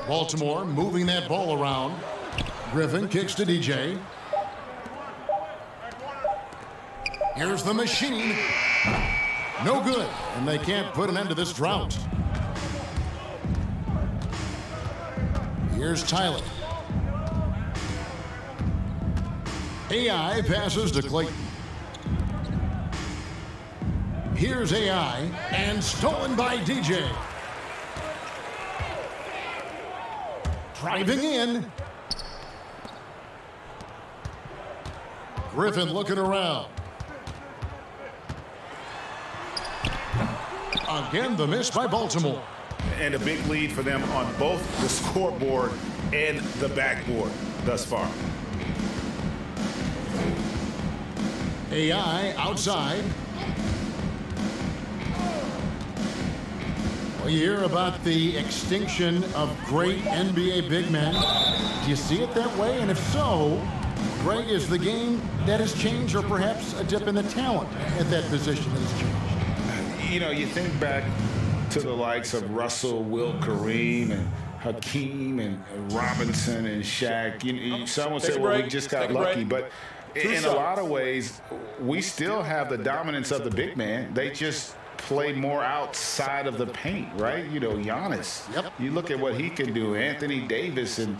Baltimore moving that ball around. Griffin kicks to DJ. Here's the machine. No good, and they can't put an end to this drought. Here's Tyler. AI passes to Clayton. Here's AI, and stolen by DJ. Driving in. Griffin looking around. Again, the miss by Baltimore. And a big lead for them on both the scoreboard and the backboard thus far. AI outside. Well, you hear about the extinction of great NBA big men. Do you see it that way? And if so, Greg, is the game that has changed, or perhaps a dip in the talent at that position that has changed? You know, you think back to the likes of Russell, Will, Kareem, and Hakeem, and Robinson, and Shaq. Some would say, well, we just got lucky. But in a lot of ways, we still have the dominance of the big man. They just play more outside of the paint, right? You know, Giannis. Yep. You look at what he can do. Anthony Davis and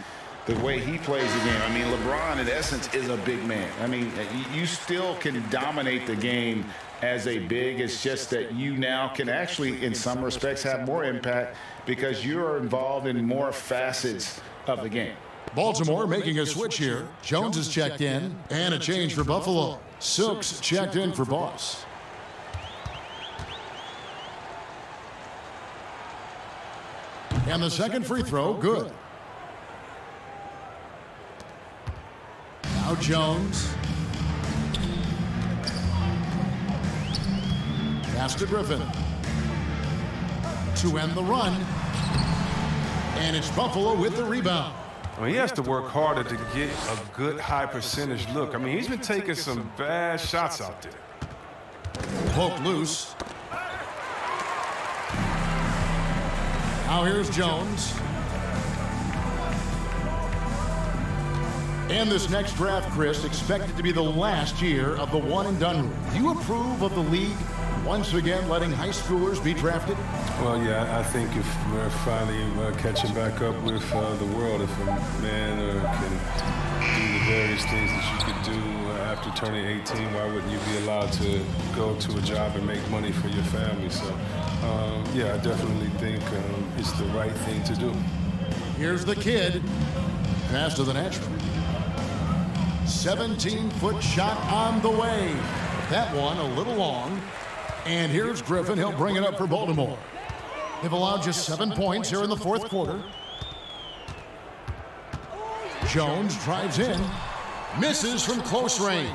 the way he plays the game. I mean, LeBron, in essence, is a big man. I mean, you still can dominate the game as a big. It's just that you now can actually, in some respects, have more impact because you're involved in more facets of the game. Baltimore making a switch here. Jones is checked in, and a change for Buffalo. Silks checked in for Boss. And the second free throw, good. Now Jones. Pass to Griffin. To end the run. And it's Buffalo with the rebound. I mean, he has to work harder to get a good high percentage look. I mean, he's been taking some bad shots out there. Poke loose. Now here's Jones. And this next draft, Chris, expected to be the last year of the one and done rule. Do you approve of the league once again letting high schoolers be drafted? Well, yeah, I think if we're finally catching back up with the world, if a man can do the various things that you could do after turning 18, why wouldn't you be allowed to go to a job and make money for your family? So, yeah, I definitely think it's the right thing to do. Here's the kid. Pass to the natural. 17-foot shot on the way. That one a little long. And here's Griffin. He'll bring it up for Baltimore. They've allowed just 7 points here in the fourth quarter. Jones drives in. Misses from close range.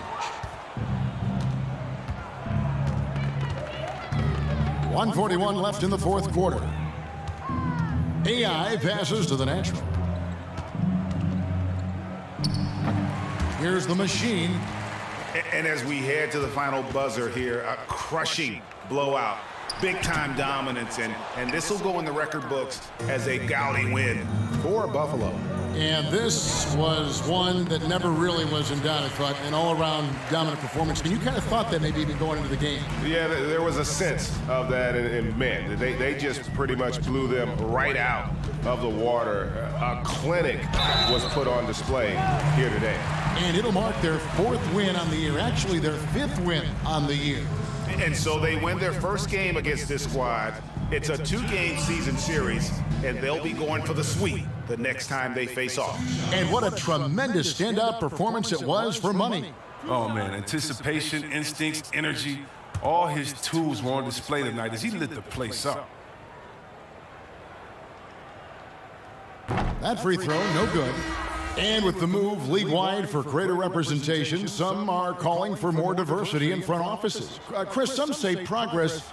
1:41 left in the fourth quarter. AI passes to the natural. Here's the machine. And as we head to the final buzzer here, a crushing blowout, big-time dominance, and this will go in the record books as a gaudy win for Buffalo. And this was one that never really was in doubt, I thought, an all-around dominant performance. And you kind of thought that maybe even going into the game. Yeah, there was a sense of that, and man, they just pretty much blew them right out of the water. A clinic was put on display here today. And it'll mark their 4th win on the year, actually their 5th win on the year. And so they win their first game against this squad. It's a 2-game season series, and they'll be going for the sweep the next time they face off. And what a tremendous standout performance it was for Money. Oh, man, anticipation, instincts, energy, all his tools were on display tonight as he lit the place up. That free throw, no good. And with the move league-wide for greater representation, some are calling for more diversity in front offices. Chris, some say progress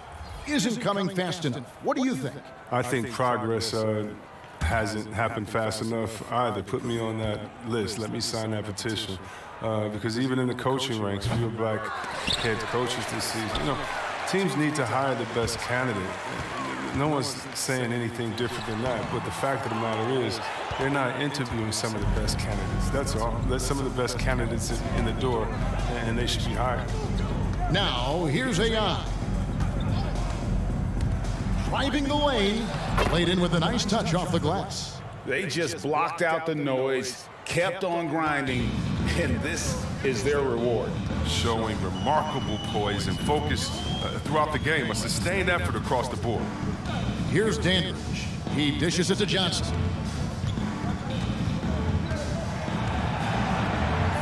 isn't coming fast enough. What do you think? I think progress hasn't happened fast enough either. Put me on that list. Let me sign that petition. Because even in the coaching ranks, fewer black head coaches this season. Teams need to hire the best candidate. No one's saying anything different than that. But the fact of the matter is, they're not interviewing some of the best candidates. That's all. Let some of the best candidates in the door, and they should be hired. Now, here's AI. Driving the lane, laid in with a nice touch off the glass. They just blocked out the noise, kept on grinding, and this is their reward. Showing remarkable poise and focus throughout the game, a sustained effort across the board. Here's Dandridge. He dishes it to Johnson.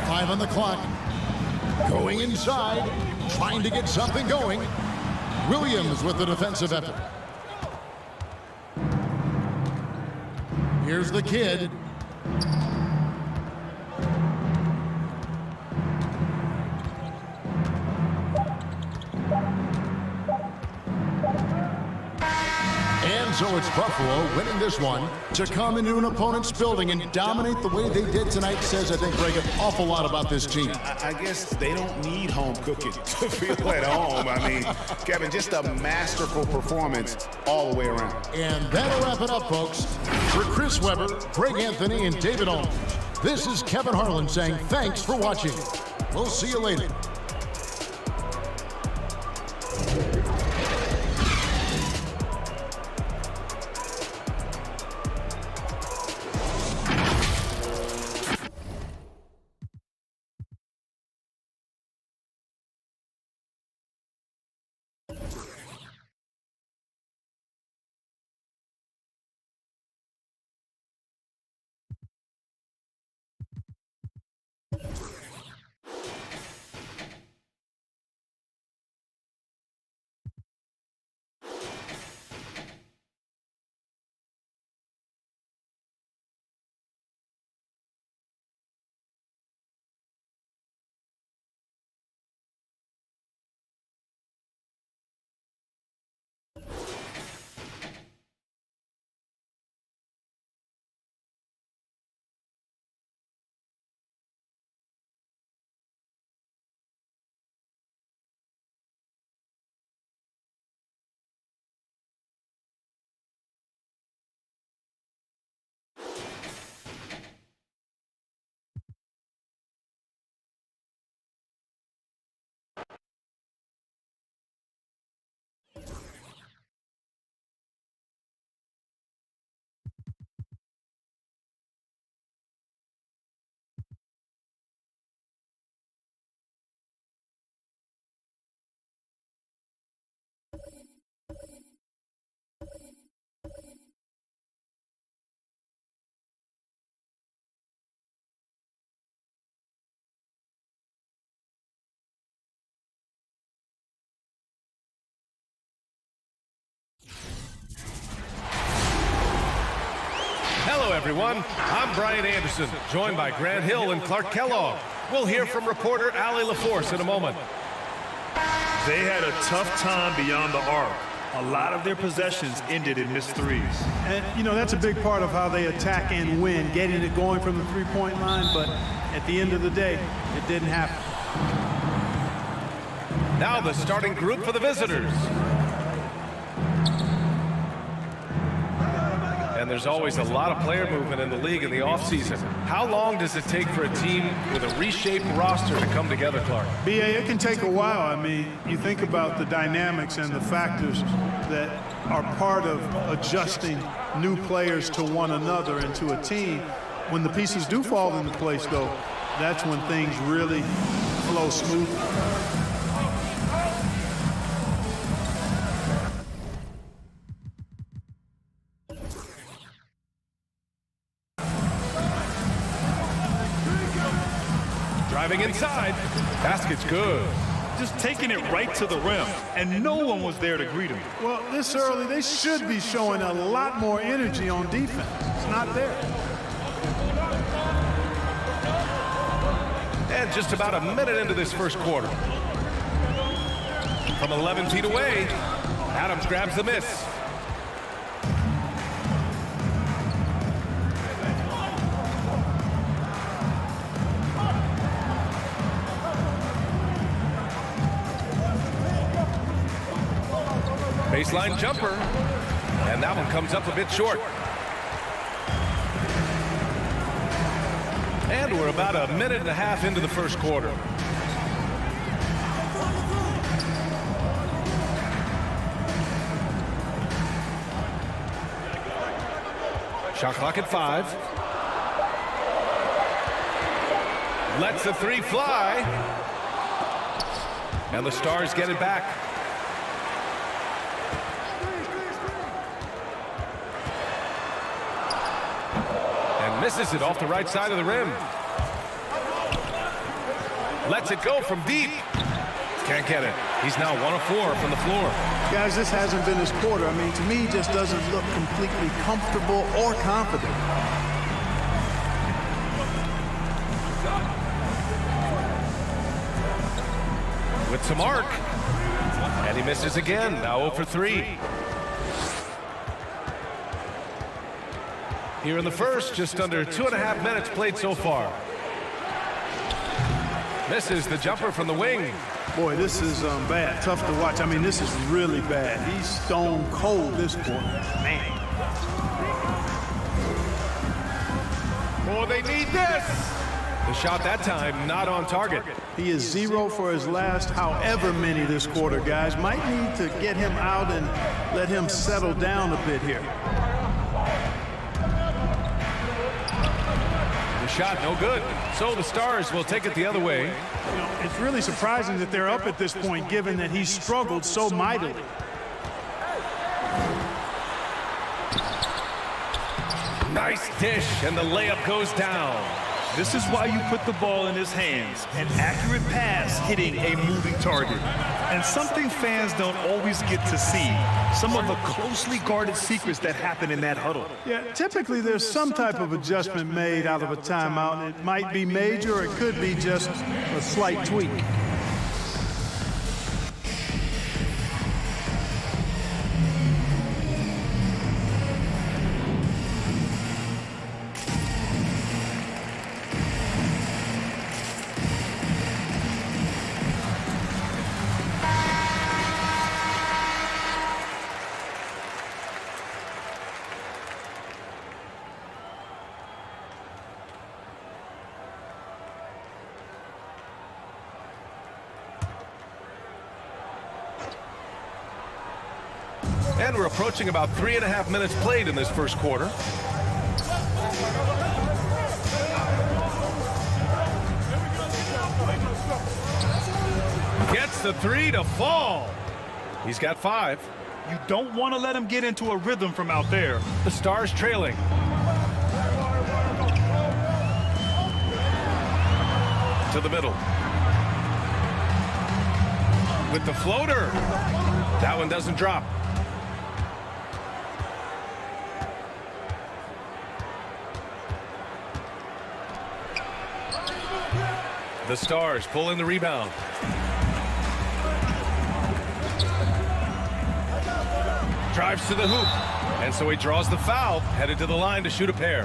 5 on the clock. Going inside, trying to get something going. Williams with the defensive effort. Here's the kid. And so it's Buffalo winning this one. To come into an opponent's building and dominate the way they did tonight says, I think, Greg, an awful lot about this team. I guess they don't need home cooking to feel at home. I mean, Kevin, just a masterful performance all the way around. And that'll wrap it up, folks. For Chris Webber, Greg Anthony, and David Aldridge, this is Kevin Harlan saying thanks for watching. We'll see you later. Hello, everyone. I'm Brian Anderson, joined by Grant Hill and Clark Kellogg. We'll hear from reporter Allie LaForce in a moment. They had a tough time beyond the arc. A lot of their possessions ended in missed threes. And, that's a big part of how they attack and win, getting it going from the three-point line, but at the end of the day, it didn't happen. Now the starting group for the visitors. And there's always a lot of player movement in the league in the offseason. How long does it take for a team with a reshaped roster to come together, Clark? B.A., it can take a while. I mean, you think about the dynamics and the factors that are part of adjusting new players to one another and to a team. When the pieces do fall into place, though, that's when things really flow smoothly. Driving inside. Basket's good. Just taking it right to the rim, and no one was there to greet him. Well, this early, they should be showing a lot more energy on defense. It's not there. And just about a minute into this first quarter. From 11 feet away, Adams grabs the miss. Baseline jumper. And that one comes up a bit short. And we're about a minute and a half into the first quarter. Shot clock at 5. Lets the 3 fly. And the Stars get it back. And misses it off the right side of the rim. Lets it go from deep. Can't get it. He's now 1 of 4 from the floor. Guys, this hasn't been his quarter. I mean, to me, he just doesn't look completely comfortable or confident. With some arc. And he misses again. Now 0 for 3. Here in the first, just under 2.5 minutes played so far. Misses the jumper from the wing. Boy, this is bad. Tough to watch. I mean, this is really bad. He's stone cold this quarter. Man. Oh, they need this. The shot that time not on target. He is 0 for his last however many this quarter, guys. Might need to get him out and let him settle down a bit here. The shot no good. So the Stars will take it the other way. You know, it's really surprising that they're up at this point, given that he's struggled so mightily. Nice dish, and the layup goes down. This is why you put the ball in his hands. An accurate pass hitting a moving target. And something fans don't always get to see. Some of the closely guarded secrets that happen in that huddle. Yeah, typically there's some type of adjustment made out of a timeout. It might be major or it could be just a slight tweak. And we're approaching about 3.5 minutes played in this first quarter. Gets the 3 to fall. He's got 5. You don't want to let him get into a rhythm from out there. The Stars trailing. To the middle. With the floater. That one doesn't drop. The Stars pull in the rebound. Drives to the hoop. And so he draws the foul, headed to the line to shoot a pair.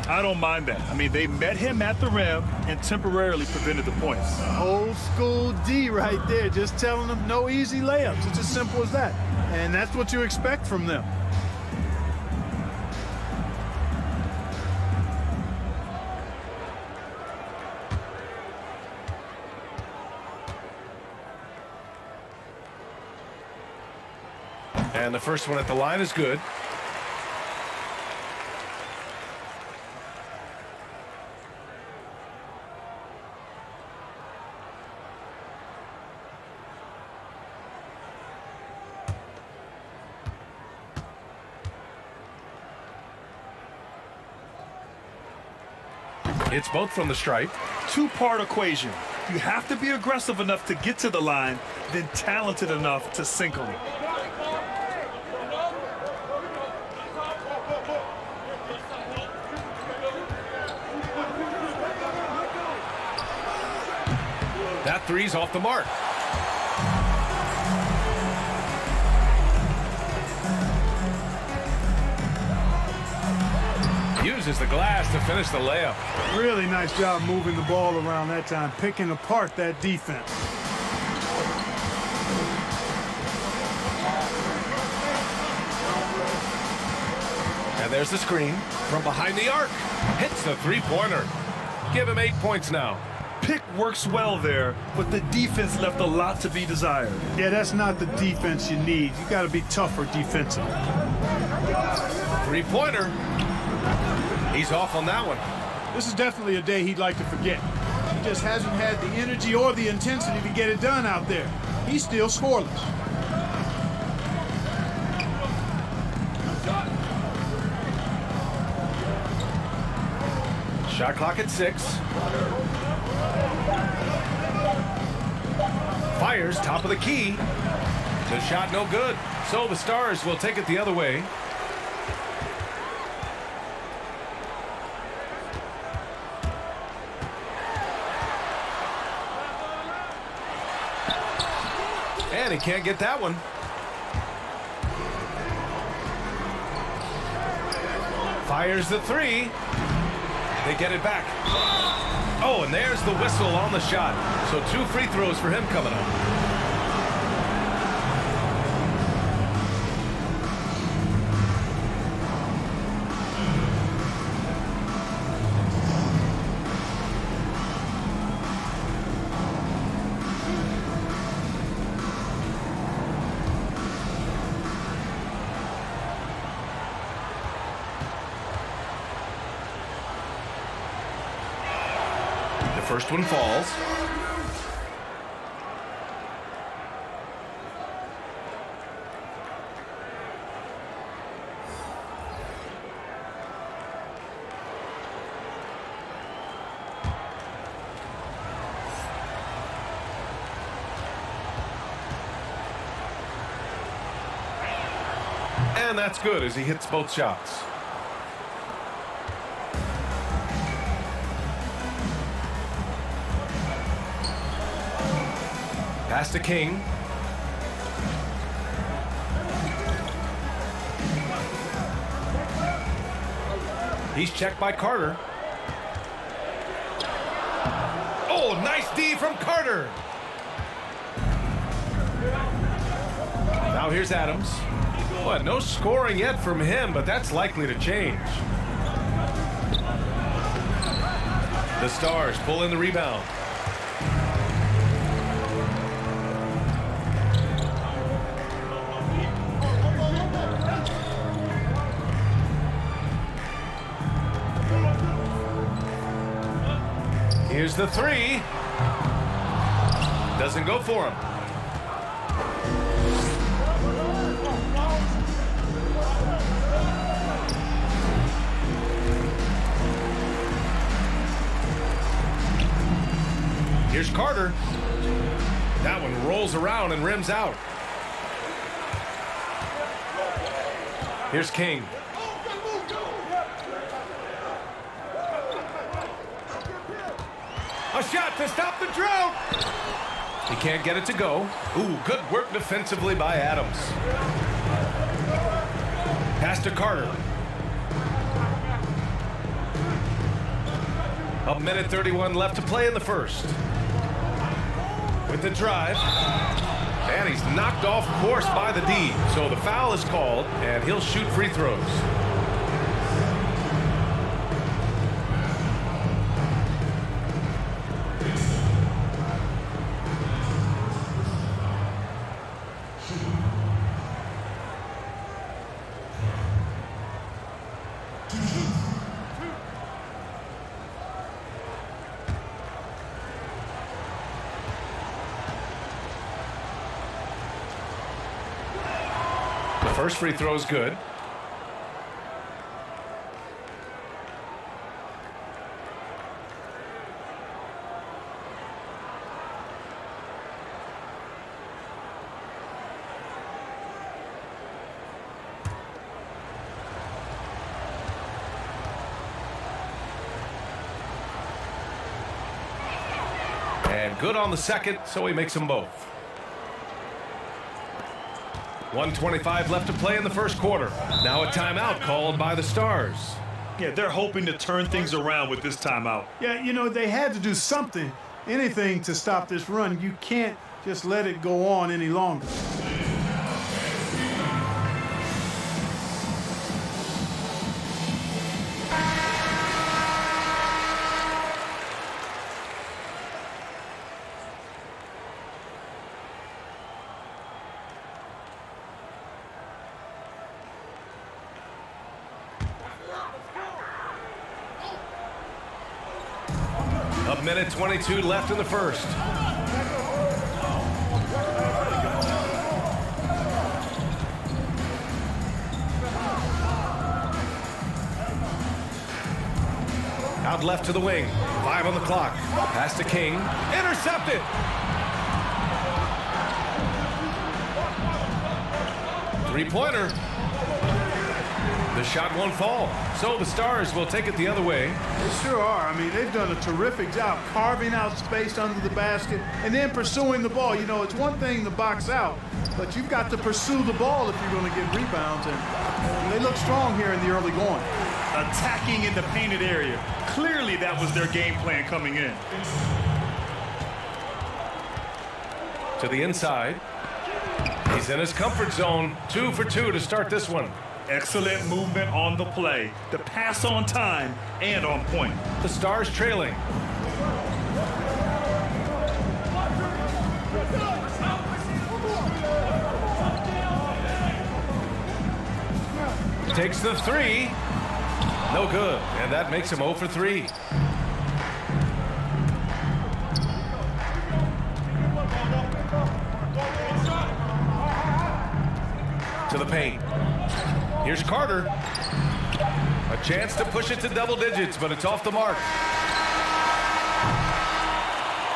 I don't mind that. I mean, they met him at the rim and temporarily prevented the points. Old school D right there, just telling them no easy layups. It's as simple as that. And that's what you expect from them. And the first one at the line is good. It's both from the stripe. Two-part equation. You have to be aggressive enough to get to the line, then talented enough to sink them. That three's off the mark. Uses the glass to finish the layup. Really nice job moving the ball around that time, picking apart that defense. And there's the screen from behind the arc. Hits the three-pointer. Give him 8 points now. Pick works well there, but the defense left a lot to be desired. Yeah, that's not the defense you need. You got to be tougher defensively. Three-pointer. He's off on that one. This is definitely a day he'd like to forget. He just hasn't had the energy or the intensity to get it done out there. He's still scoreless. Shot clock at 6. Fires top of the key. The shot no good. So the Stars will take it the other way. And he can't get that one. Fires the 3. They get it back. Oh, and there's the whistle on the shot. So 2 free throws for him coming up. First one falls. And that's good as he hits both shots. Pass to King. He's checked by Carter. Oh, nice D from Carter. Now here's Adams. Well, no scoring yet from him, but that's likely to change. The Stars pull in the rebound. Here's the 3. Doesn't go for him. Here's Carter. That one rolls around and rims out. Here's King. A shot to stop the drought. He can't get it to go. Ooh, good work defensively by Adams. Pass to Carter. A minute 31 left to play in the first. With the drive. And he's knocked off course by the D. So the foul is called, and he'll shoot free throws. First free throw is good. And good on the second, so he makes them both. 1:25 left to play in the first quarter. Now a timeout called by the Stars. Yeah, they're hoping to turn things around with this timeout. Yeah, you know, they had to do something, anything to stop this run. You can't just let it go on any longer. A minute 22 left in the first. Out left to the wing. 5 on the clock. Pass to King. Intercepted. Three-pointer. The shot won't fall. So the Stars will take it the other way. They sure are. I mean, they've done a terrific job carving out space under the basket and then pursuing the ball. You know, it's one thing to box out, but you've got to pursue the ball if you're going to get rebounds. And they look strong here in the early going. Attacking in the painted area. Clearly that was their game plan coming in. To the inside. He's in his comfort zone. 2 for 2 to start this one. Excellent movement on the play. The pass on time and on point. The Stars trailing. Takes the three. No good. And that makes him 0 for 3. To the paint. Here's Carter. A chance to push it to double digits, but it's off the mark.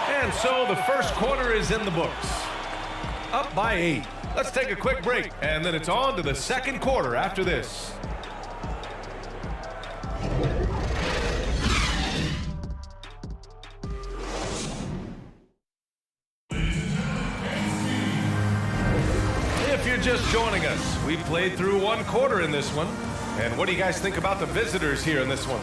And so the first quarter is in the books. Up by 8. Let's take a quick break, and then it's on to the second quarter after this. If you're just joining us, we played through one quarter in this one. And what do you guys think about the visitors here in this one?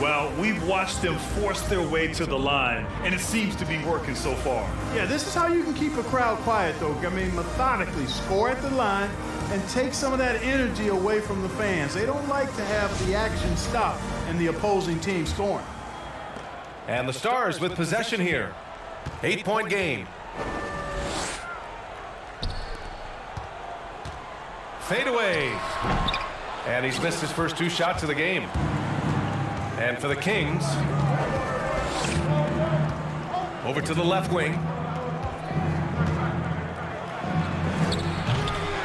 Well, we've watched them force their way to the line, and it seems to be working so far. Yeah, this is how you can keep a crowd quiet, though. I mean, methodically score at the line and take some of that energy away from the fans. They don't like to have the action stop and the opposing team scoring. And the Stars with possession here. 8-point game. Fade away. And he's missed his first 2 shots of the game. And for the Kings, over to the left wing.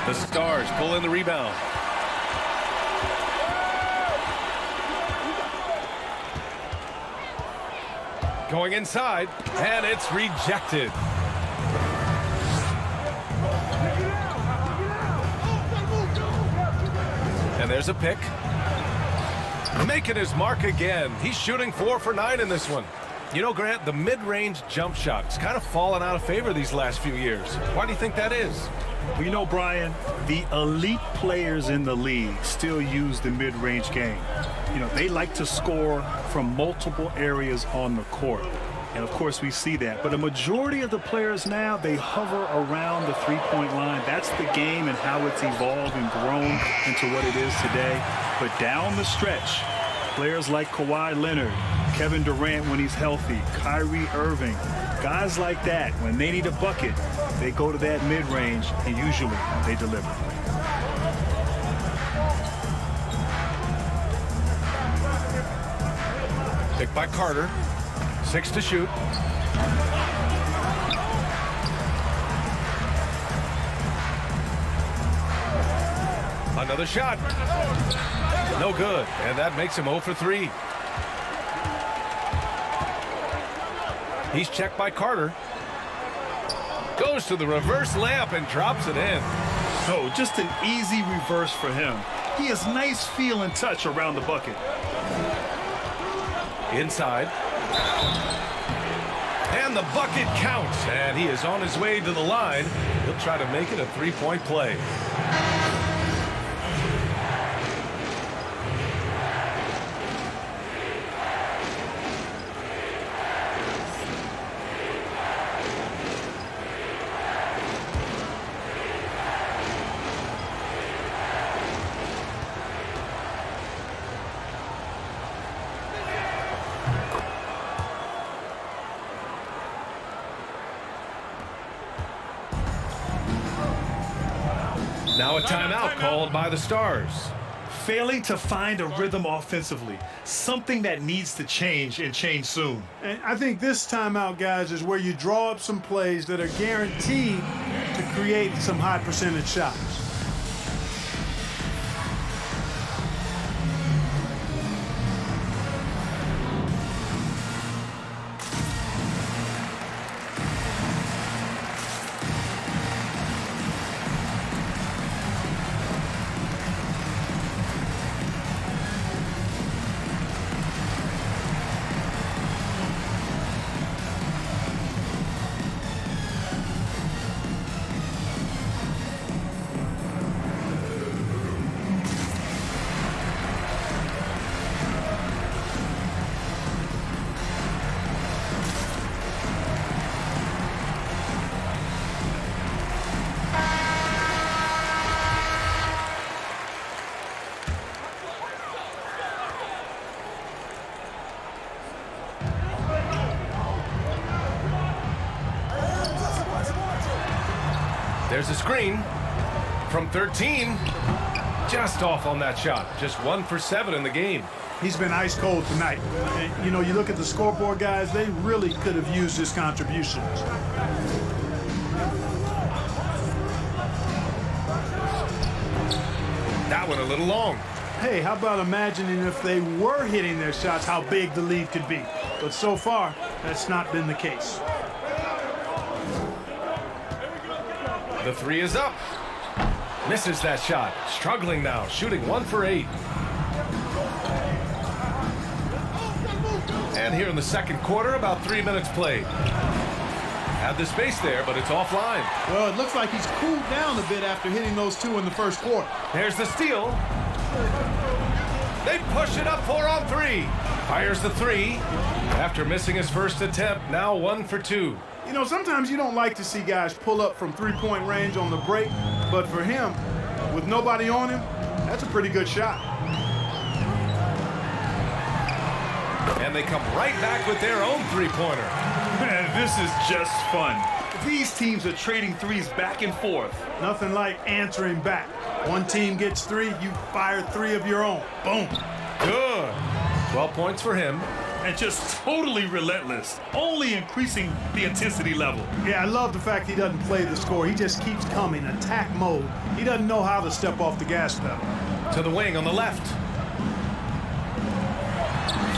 The Stars pull in the rebound. Going inside, and it's rejected. And there's a pick. Making his mark again. He's shooting 4 for 9 in this one. You know, Grant, the mid-range jump shot's kind of fallen out of favor these last few years. Why do you think that is? Well, you know, Brian, the elite players in the league still use the mid-range game. You know, they like to score from multiple areas on the court. And, of course, we see that. But a majority of the players now, they hover around the three-point line. That's the game and how it's evolved and grown into what it is today. But down the stretch, players like Kawhi Leonard, Kevin Durant when he's healthy, Kyrie Irving, guys like that, when they need a bucket, they go to that mid-range, and usually they deliver. Picked by Carter. 6 to shoot. Another shot. No good. And that makes him 0 for 3. He's checked by Carter. Goes to the reverse layup and drops it in. Oh, just an easy reverse for him. He has nice feel and touch around the bucket. Inside. And the bucket counts. And he is on his way to the line. He'll try to make it a 3-point play. Now a timeout called by the Stars. Failing to find a rhythm offensively, something that needs to change and change soon. And I think this timeout, guys, is where you draw up some plays that are guaranteed to create some high percentage shots. There's a screen from 13. Just off on that shot. Just 1 for 7 in the game. He's been ice cold tonight. And, you know, you look at the scoreboard, guys, they really could have used his contributions. That one a little long. Hey, how about imagining if they were hitting their shots, how big the lead could be? But so far, that's not been the case. The 3 is up. Misses that shot. Struggling now. Shooting 1 for 8. And here in the second quarter, about 3 minutes played. Had the space there, but it's offline. Well, it looks like he's cooled down a bit after hitting those 2 in the first quarter. There's the steal. They push it up 4 on 3. Fires the 3. After missing his first attempt, now 1 for 2. You know, sometimes you don't like to see guys pull up from three-point range on the break, but for him, with nobody on him, that's a pretty good shot. And they come right back with their own three-pointer. Man, this is just fun. These teams are trading threes back and forth. Nothing like answering back. One team gets 3, you fire 3 of your own. Boom. Good. 12 points for him. And just totally relentless, only increasing the intensity level. Yeah, I love the fact he doesn't play the score. He just keeps coming, attack mode. He doesn't know how to step off the gas pedal. To the wing on the left.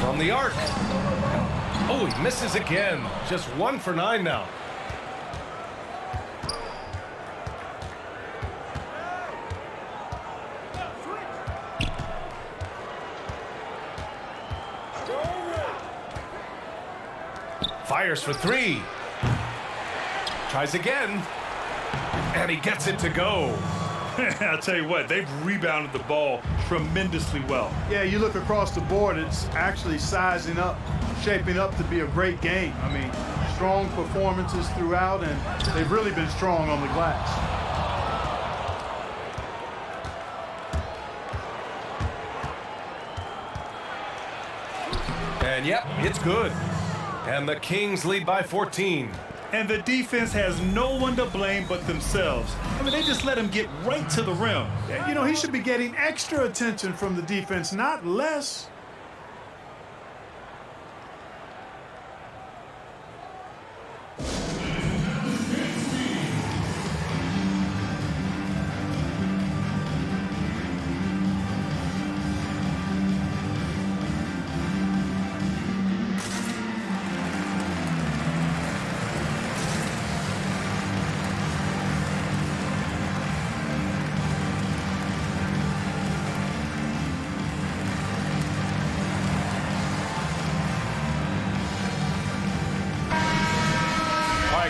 From the arc. Oh, he misses again. Just 1 for 9 now. Fires for 3. Tries again. And he gets it to go. I'll tell you what, they've rebounded the ball tremendously well. Yeah, you look across the board, it's actually sizing up, shaping up to be a great game. I mean, strong performances throughout, and they've really been strong on the glass. And yep, it's good. And the Kings lead by 14. And the defense has no one to blame but themselves. I mean, they just let him get right to the rim. You know, he should be getting extra attention from the defense, not less.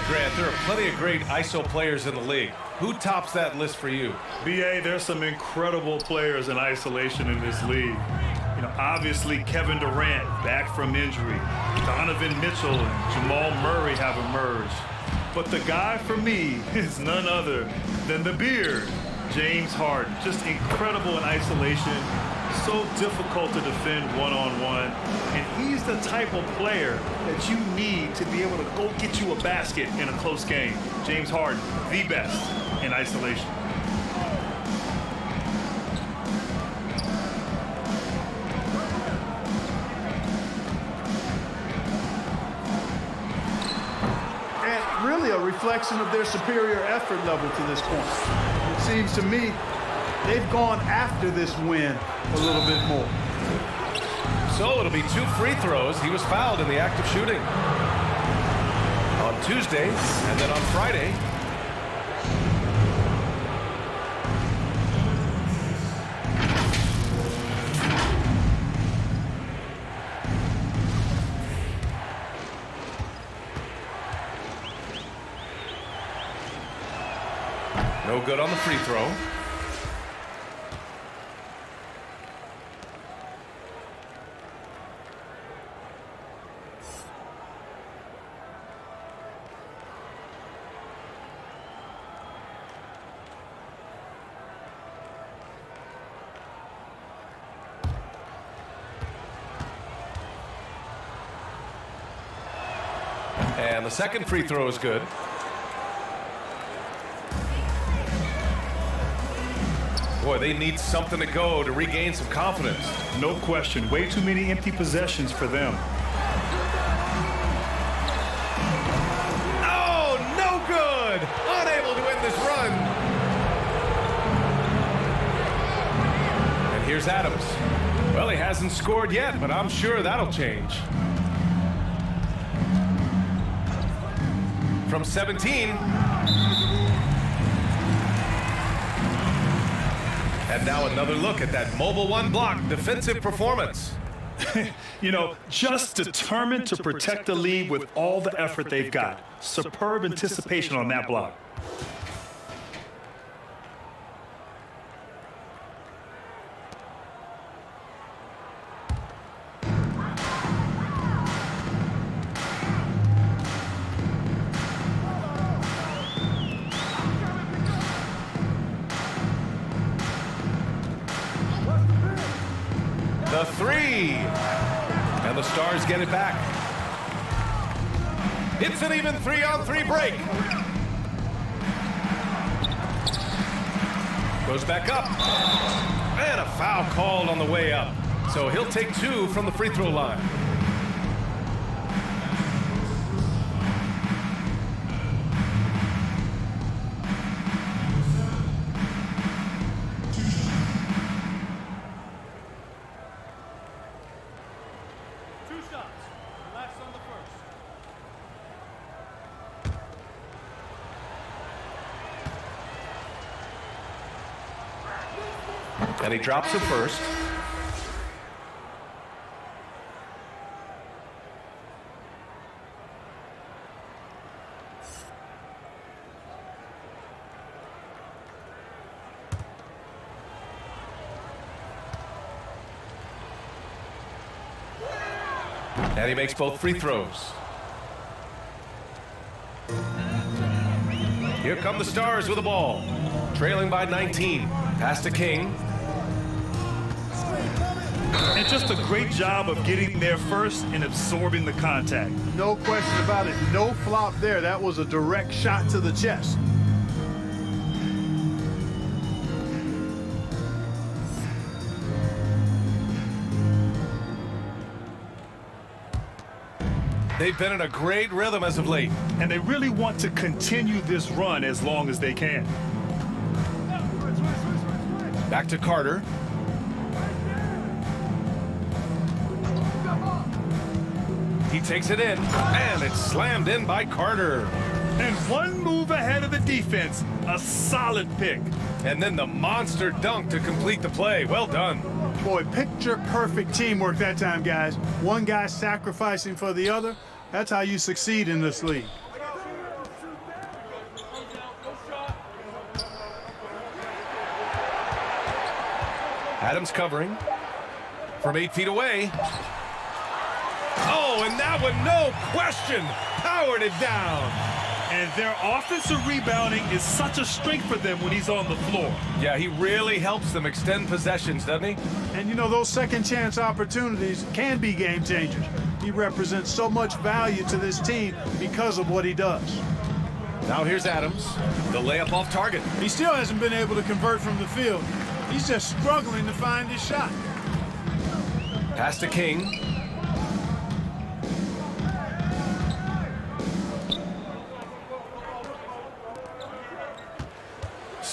Grant, there are plenty of great ISO players in the league. Who tops that list for you? BA, there's some incredible players in isolation in this league. You know, obviously Kevin Durant back from injury. Donovan Mitchell and Jamal Murray have emerged. But the guy for me is none other than the beard, James Harden. Just incredible in isolation. So difficult to defend one-on-one. And he's the type of player that you need to be able to go get you a basket in a close game. James Harden, the best in isolation. reflection of their superior effort level to this point. It seems to me they've gone after this win a little bit more. So it'll be 2 free throws. He was fouled in the act of shooting on Tuesday and then on Friday. No good on the free throw. And the second free throw is good. Boy, they need something to go to regain some confidence. No question. Way too many empty possessions for them. Oh, no good! Unable to end this run. And here's Adams. Well, he hasn't scored yet, but I'm sure that'll change. From 17. And now another look at that mobile one block defensive performance. You know, just determined to protect the lead with all the effort they've got. Superb anticipation on that block. The three. And the Stars get it back. It's an even 3-on-3 break. Goes back up. And a foul called on the way up. So he'll take 2 from the free throw line. And he drops it first. And he makes both free throws. Here come the Stars with the ball. Trailing by 19. Pass to King. And just a great job of getting there first and absorbing the contact. No question about it. No flop there. That was a direct shot to the chest. They've been in a great rhythm as of late. And they really want to continue this run as long as they can. Back to Carter. He takes it in, and it's slammed in by Carter. And one move ahead of the defense. A solid pick. And then the monster dunk to complete the play. Well done. Boy, picture perfect teamwork that time, guys. One guy sacrificing for the other. That's how you succeed in this league. Adams covering from 8 feet away. Oh, and that one, no question, powered it down. And their offensive rebounding is such a strength for them when he's on the floor. Yeah, he really helps them extend possessions, doesn't he? And you know, those second chance opportunities can be game changers. He represents so much value to this team because of what he does. Now here's Adams, the layup off target. He still hasn't been able to convert from the field. He's just struggling to find his shot. Pass to King.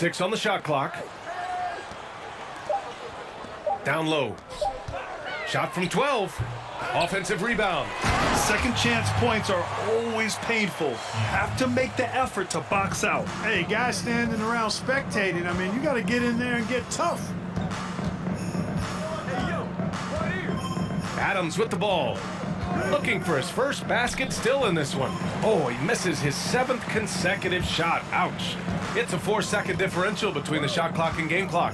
6 on the shot clock. Down low. Shot from 12. Offensive rebound. Second chance points are always painful. You have to make the effort to box out. Hey, guys standing around spectating, I mean, you got to get in there and get tough. Adams with the ball. Looking for his first basket, still in this one. Oh, he misses his 7th consecutive shot. Ouch. It's a 4-second differential between the shot clock and game clock.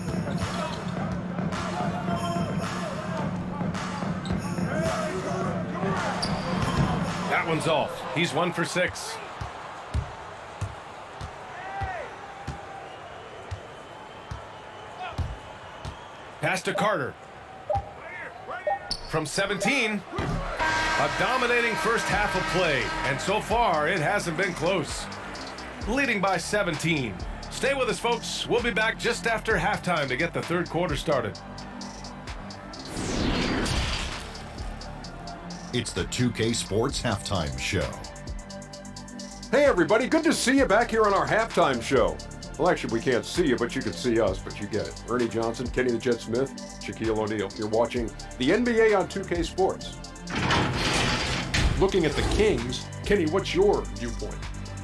That one's off. He's 1 for 6. Pass to Carter. From 17. A dominating first half of play, and so far it hasn't been close. Leading by 17. Stay with us, folks. We'll be back just after halftime to get the third quarter started. It's the 2K Sports Halftime Show. Hey everybody, good to see you back here on our halftime show. Well, actually, we can't see you, but you can see us, but you get it. Ernie Johnson, Kenny the Jet Smith, Shaquille O'Neal. You're watching the NBA on 2K Sports. Looking at the Kings, Kenny, what's your viewpoint?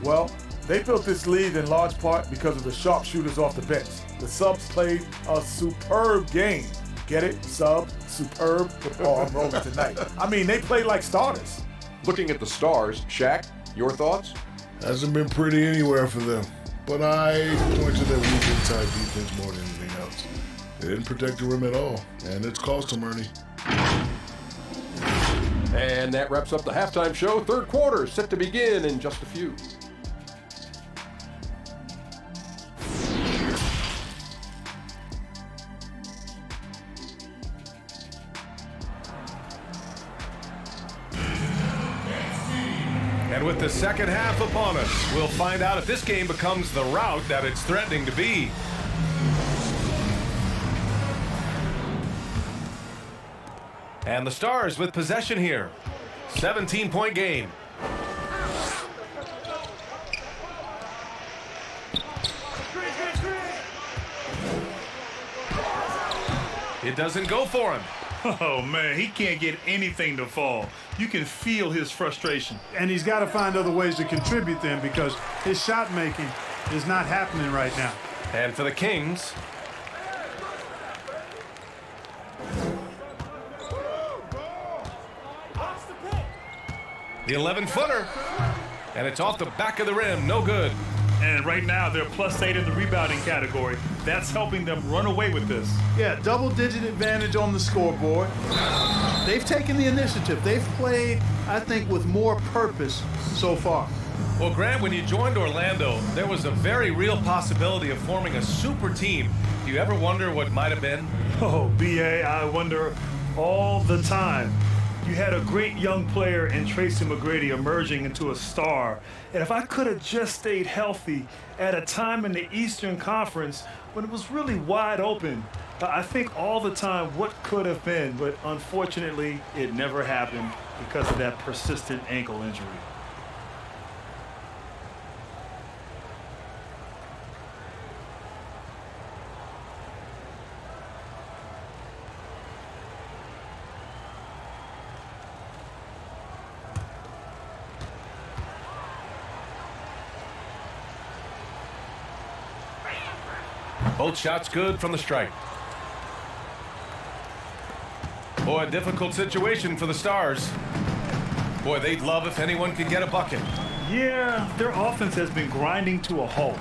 Well, they built this lead in large part because of the sharpshooters off the bench. The subs played a superb game. Get it? Sub, superb. Oh, I'm rolling tonight. I mean, they played like starters. Looking at the stars, Shaq, your thoughts? Hasn't been pretty anywhere for them. But I point to their weak inside defense more than anything else. They didn't protect the rim at all, and it's cost them, Ernie. And that wraps up the halftime show. Third quarter set to begin in just a few. And with the second half upon us, we'll find out if this game becomes the rout that it's threatening to be. And the Stars with possession here. 17-point game. It doesn't go for him. Oh, man, he can't get anything to fall. You can feel his frustration. And he's got to find other ways to contribute then because his shot making is not happening right now. And for the Kings, the 11-footer, and it's off the back of the rim, no good. And right now, they're +8 in the rebounding category. That's helping them run away with this. Yeah, double-digit advantage on the scoreboard. They've taken the initiative. They've played, I think, with more purpose so far. Well, Grant, when you joined Orlando, there was a very real possibility of forming a super team. Do you ever wonder what might have been? Oh, B.A., I wonder all the time. You had a great young player in Tracy McGrady emerging into a star. And if I could have just stayed healthy at a time in the Eastern Conference when it was really wide open, I think all the time what could have been, but unfortunately it never happened because of that persistent ankle injury. Both shots good from the strike. Boy, a difficult situation for the Stars. Boy, they'd love if anyone could get a bucket. Yeah, their offense has been grinding to a halt.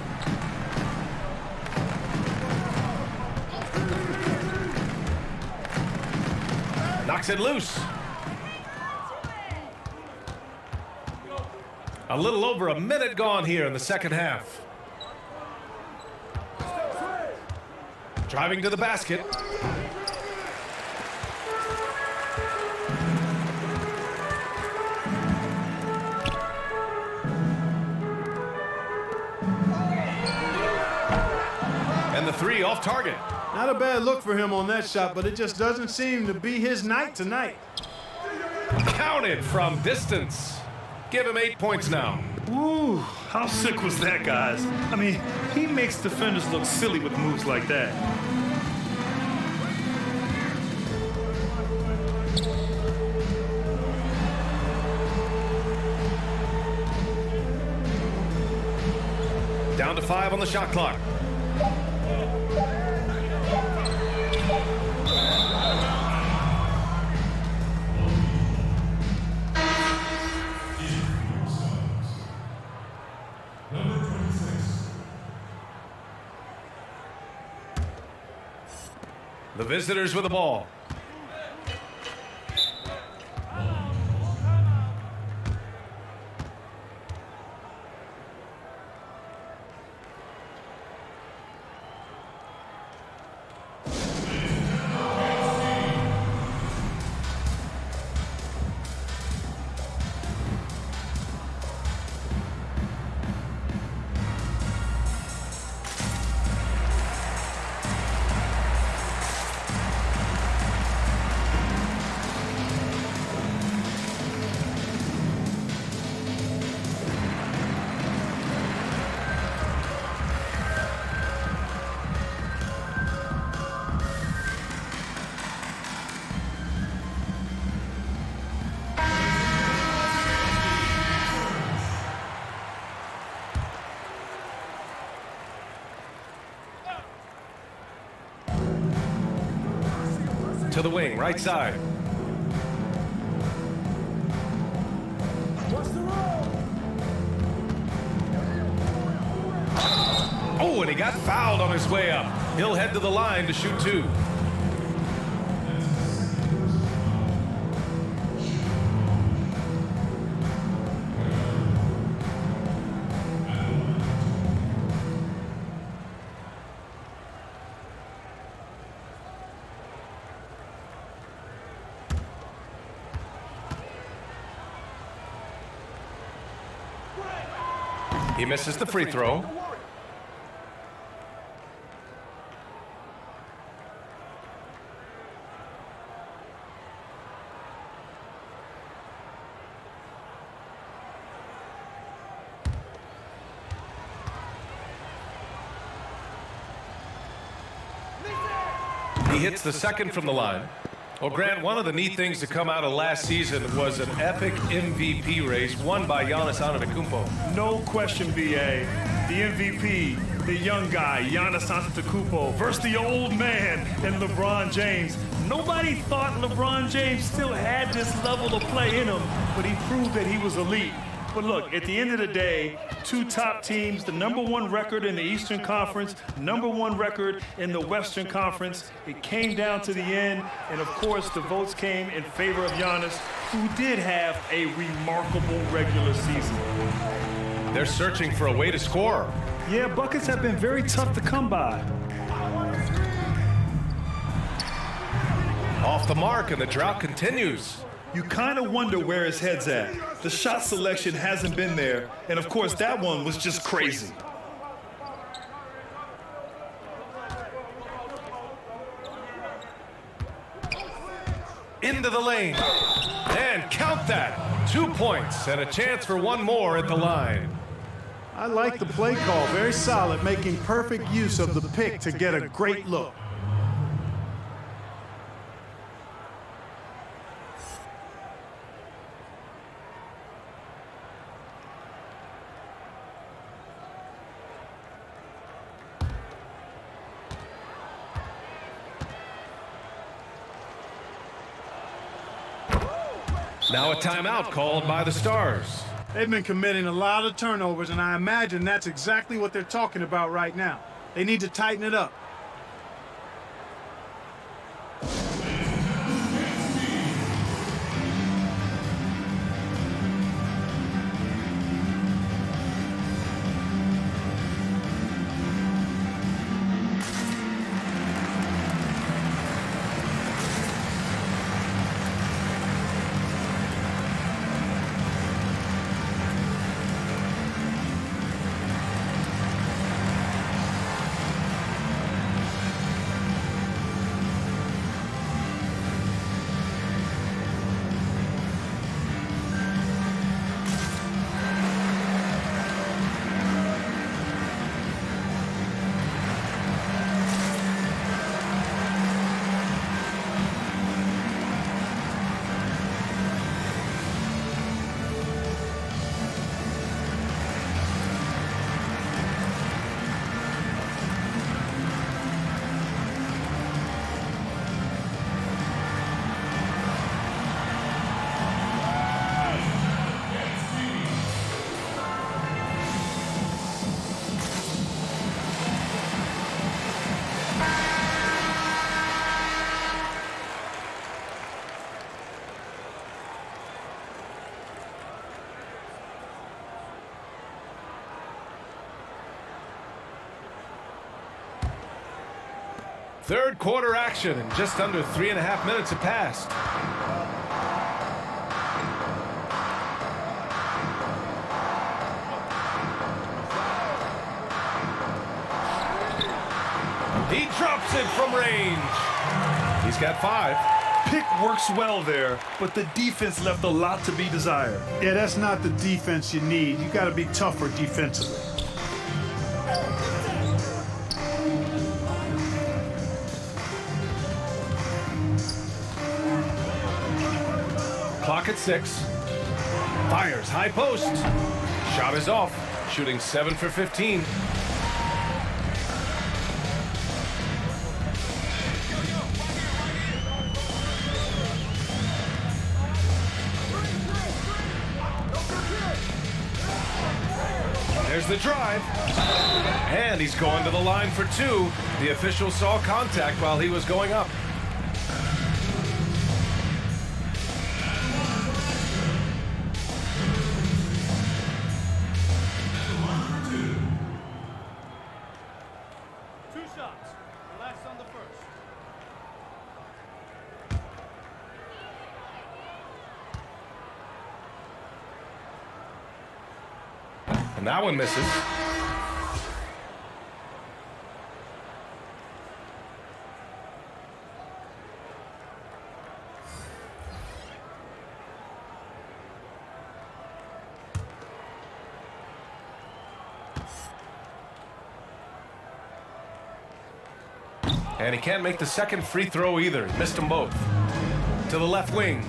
Knocks it loose. A little over a minute gone here in the second half. Driving to the basket. And the three off target. Not a bad look for him on that shot, but it just doesn't seem to be his night tonight. Counted from distance. Give him 8 points now. Ooh, how sick was that, guys? I mean, he makes defenders look silly with moves like that. Down to 5 on the shot clock. The visitors with the ball. To the wing, right side. Oh, and he got fouled on his way up. He'll head to the line to shoot 2. He misses the free throw. He hits the second from the line. Well, Grant, one of the neat things to come out of last season was an epic MVP race won by Giannis Antetokounmpo. No question, B.A. The MVP, the young guy, Giannis Antetokounmpo, versus the old man and LeBron James. Nobody thought LeBron James still had this level of play in him, but he proved that he was elite. But look, at the end of the day, 2 top teams, the #1 record in the Eastern Conference, #1 record in the Western Conference. It came down to the end, and of course, the votes came in favor of Giannis, who did have a remarkable regular season. They're searching for a way to score. Yeah, buckets have been very tough to come by. Off the mark, and the drought continues. You kind of wonder where his head's at. The shot selection hasn't been there, and of course that one was just crazy. Into the lane, and count that. 2 points and a chance for one more at the line. I like the play call, very solid, making perfect use of the pick to get a great look. Now a timeout called by the Stars. They've been committing a lot of turnovers, and I imagine that's exactly what they're talking about right now. They need to tighten it up. Third quarter action, and just under 3.5 minutes have passed. He drops it from range. He's got 5. Pick works well there, but the defense left a lot to be desired. Yeah, that's not the defense you need. You got to be tougher defensively. Clock at 6. Fires high post. Shot is off. Shooting 7 for 15. There's the drive. And he's going to the line for 2. The official saw contact while he was going up. And that one misses. And he can't make the second free throw either. He missed them both. To the left wing.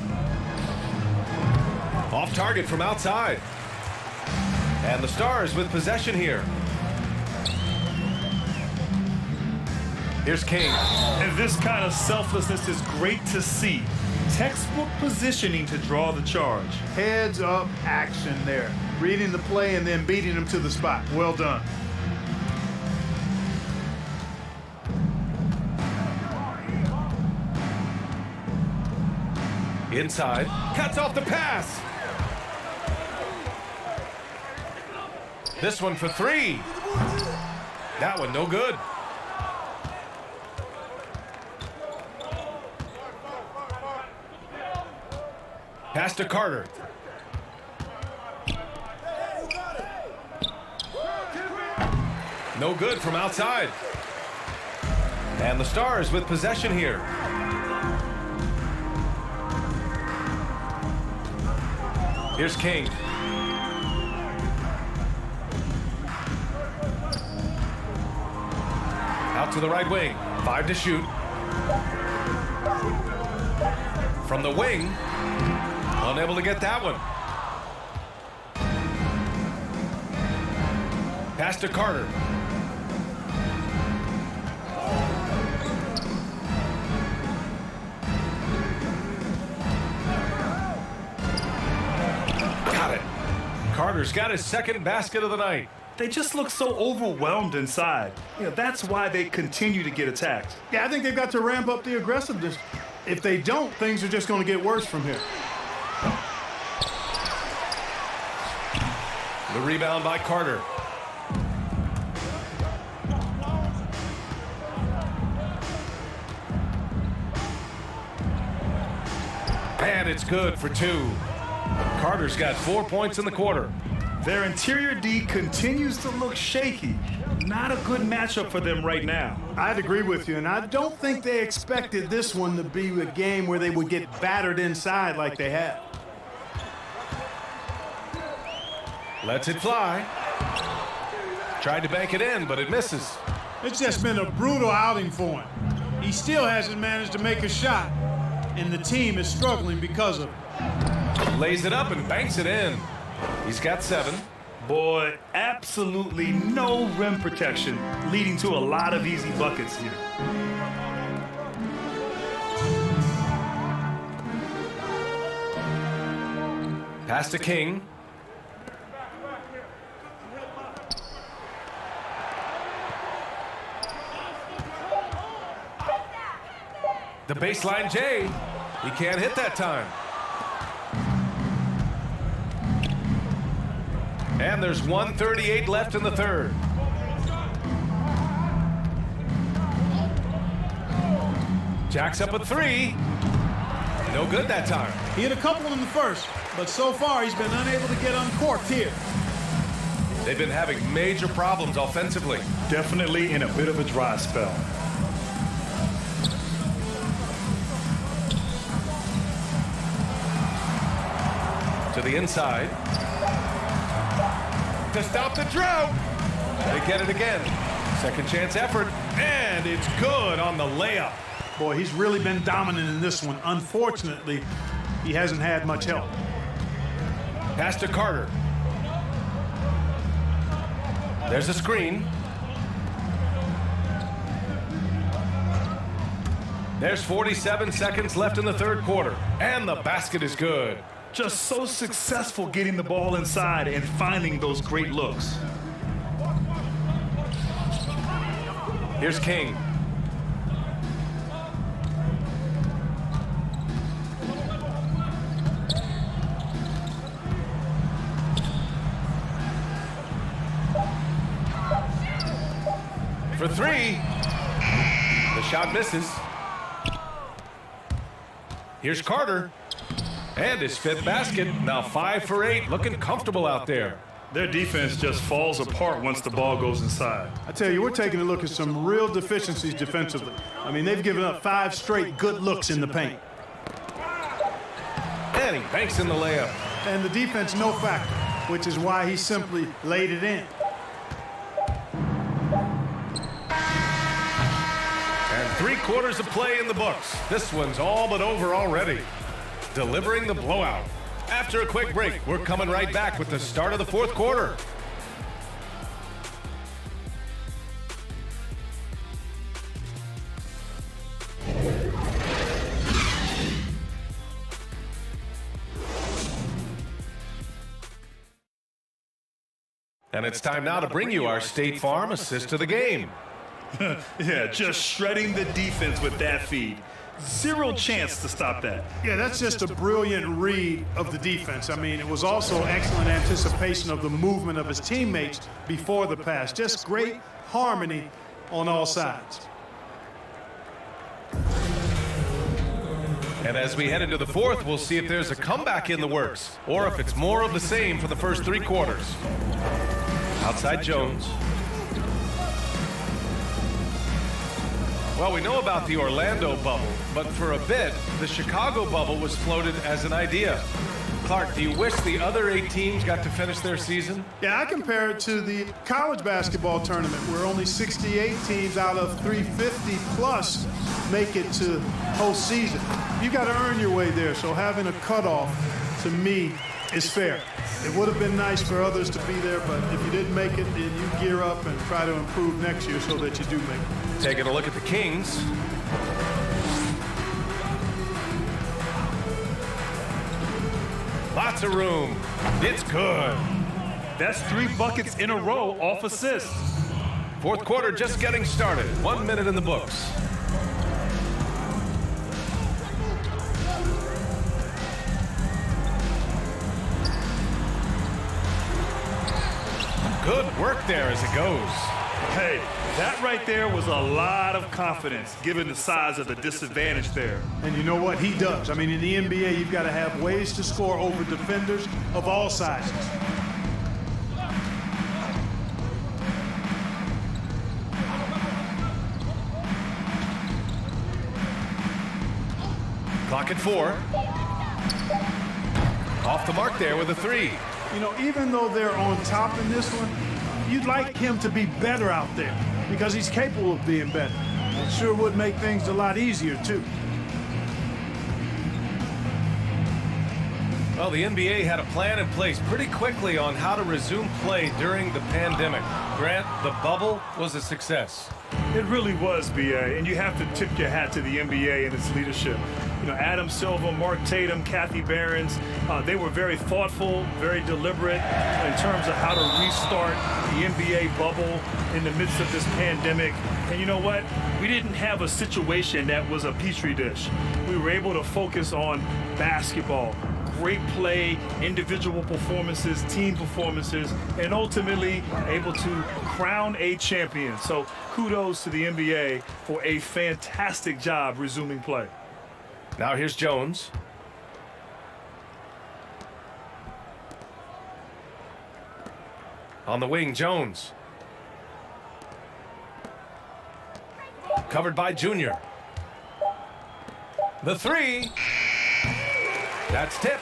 Off target from outside. And the Stars with possession here. Here's King. And this kind of selflessness is great to see. Textbook positioning to draw the charge. Heads up action there. Reading the play and then beating them to the spot. Well done. Inside. Cuts off the pass. This one for 3. That one no good. Pass to Carter. No good from outside. And the Stars with possession here. Here's King. Out to the right wing. 5 to shoot. From the wing. Unable to get that one. Pass to Carter. Got it. Carter's got his second basket of the night. They just look so overwhelmed inside. You know, that's why they continue to get attacked. Yeah, I think they've got to ramp up the aggressiveness. If they don't, things are just going to get worse from here. The rebound by Carter. And it's good for 2. Carter's got 4 points in the quarter. Their interior D continues to look shaky. Not a good matchup for them right now. I'd agree with you, and I don't think they expected this one to be a game where they would get battered inside like they have. Lets it fly. Tried to bank it in, but it misses. It's just been a brutal outing for him. He still hasn't managed to make a shot, and the team is struggling because of it. Lays it up and banks it in. He's got 7. Boy, absolutely no rim protection, leading to a lot of easy buckets here. Pass to King. The baseline J. He can't hit that time. And there's 1:38 left in the third. Jacks up a three. No good that time. He hit a couple in the first, but so far he's been unable to get uncorked here. They've been having major problems offensively. Definitely in a bit of a dry spell. To the inside. To stop the drought. They get it again. Second chance effort, and it's good on the layup. Boy, he's really been dominant in this one. Unfortunately, he hasn't had much help. Pass to Carter. There's a screen. There's 47 seconds left in the third quarter, and the basket is good. Just so successful getting the ball inside and finding those great looks. Here's King. For three. The shot misses. Here's Carter. And his fifth basket. Now 5 for 8. Looking comfortable out there. Their defense just falls apart once the ball goes inside. I tell you, we're taking a look at some real deficiencies defensively. I mean, they've given up 5 straight good looks in the paint. And he banks in the layup. And the defense no factor, which is why he simply laid it in. And 3 quarters of play in the books. This one's all but over already. Delivering the blowout. After a quick break, we're coming right back with the start of the fourth quarter. And it's time now to bring you our State Farm assist of the game. Yeah, just shredding the defense with that feed. Zero chance to stop that. Yeah, that's just a brilliant read of the defense. I mean, it was also excellent anticipation of the movement of his teammates before the pass. Just great harmony on all sides. And as we head into the fourth, we'll see if there's a comeback in the works or if it's more of the same for the first 3 quarters. Outside Jones. Well, we know about the Orlando bubble, but for a bit, the Chicago bubble was floated as an idea. Clark, do you wish the other 8 teams got to finish their season? Yeah, I compare it to the college basketball tournament where only 68 teams out of 350 plus make it to postseason. You got to earn your way there, so having a cutoff, to me, is fair. It would have been nice for others to be there, but if you didn't make it, then you gear up and try to improve next year so that you do make it. Taking a look at the Kings. Lots of room. It's good. That's 3 buckets in a row off assists. Fourth quarter just getting started. 1 minute in the books. Good work there as it goes. Hey, that right there was a lot of confidence given the size of the disadvantage there. And you know what? He does. I mean, in the NBA, you've got to have ways to score over defenders of all sizes. Clock at 4. Off the mark there with a 3. You know, even though they're on top in this one, you'd like him to be better out there because he's capable of being better. It sure would make things a lot easier, too. Well, the NBA had a plan in place pretty quickly on how to resume play during the pandemic. Grant, the bubble was a success. It really was, B.A., and you have to tip your hat to the NBA and its leadership. You know, Adam Silver, Mark Tatum, Kathy Behrens, they were very thoughtful, very deliberate in terms of how to restart the NBA bubble in the midst of this pandemic. And you know what? We didn't have a situation that was a petri dish. We were able to focus on basketball, great play, individual performances, team performances, and ultimately able to crown a champion. So kudos to the NBA for a fantastic job resuming play. Now here's Jones. On the wing, Jones. Covered by Junior. The three. That's tipped.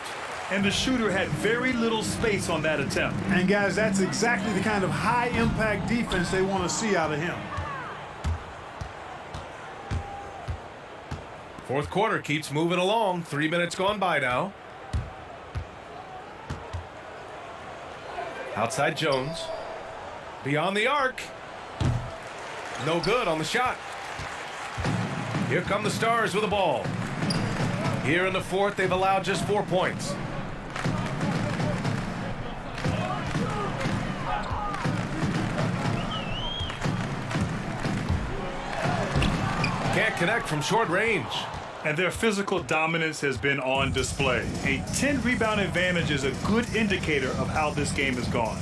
And the shooter had very little space on that attempt. And guys, that's exactly the kind of high-impact defense they want to see out of him. Fourth quarter keeps moving along. 3 minutes gone by now. Outside Jones. Beyond the arc. No good on the shot. Here come the Stars with the ball. Here in the fourth, they've allowed just 4 points. Can't connect from short range. And their physical dominance has been on display. A 10-rebound advantage is a good indicator of how this game has gone.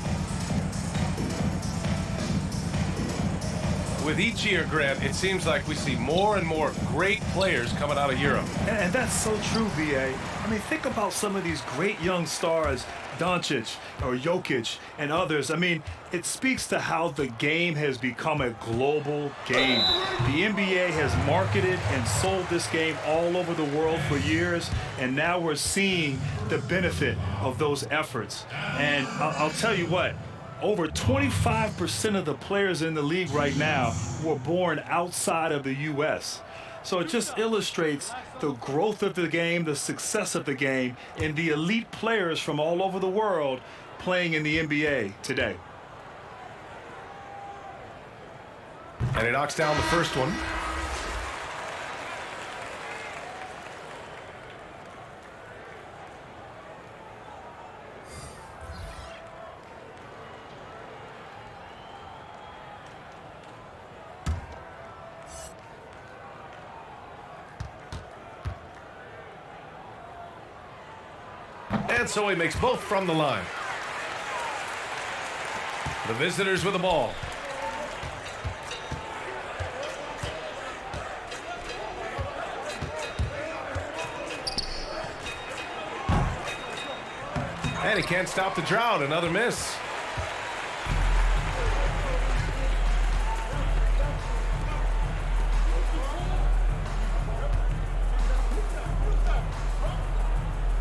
With each year, Grant, it seems like we see more and more great players coming out of Europe. And that's so true, B.A. I mean, think about some of these great young stars, Doncic or Jokic and others. I mean, it speaks to how the game has become a global game. The NBA has marketed and sold this game all over the world for years, and now we're seeing the benefit of those efforts. And I'll tell you what, over 25% of the players in the league right now were born outside of the U.S. So it just illustrates the growth of the game, the success of the game, and the elite players from all over the world playing in the NBA today. And he knocks down the first one. And so he makes both from the line. The visitors with the ball. And he can't stop the drought. Another miss.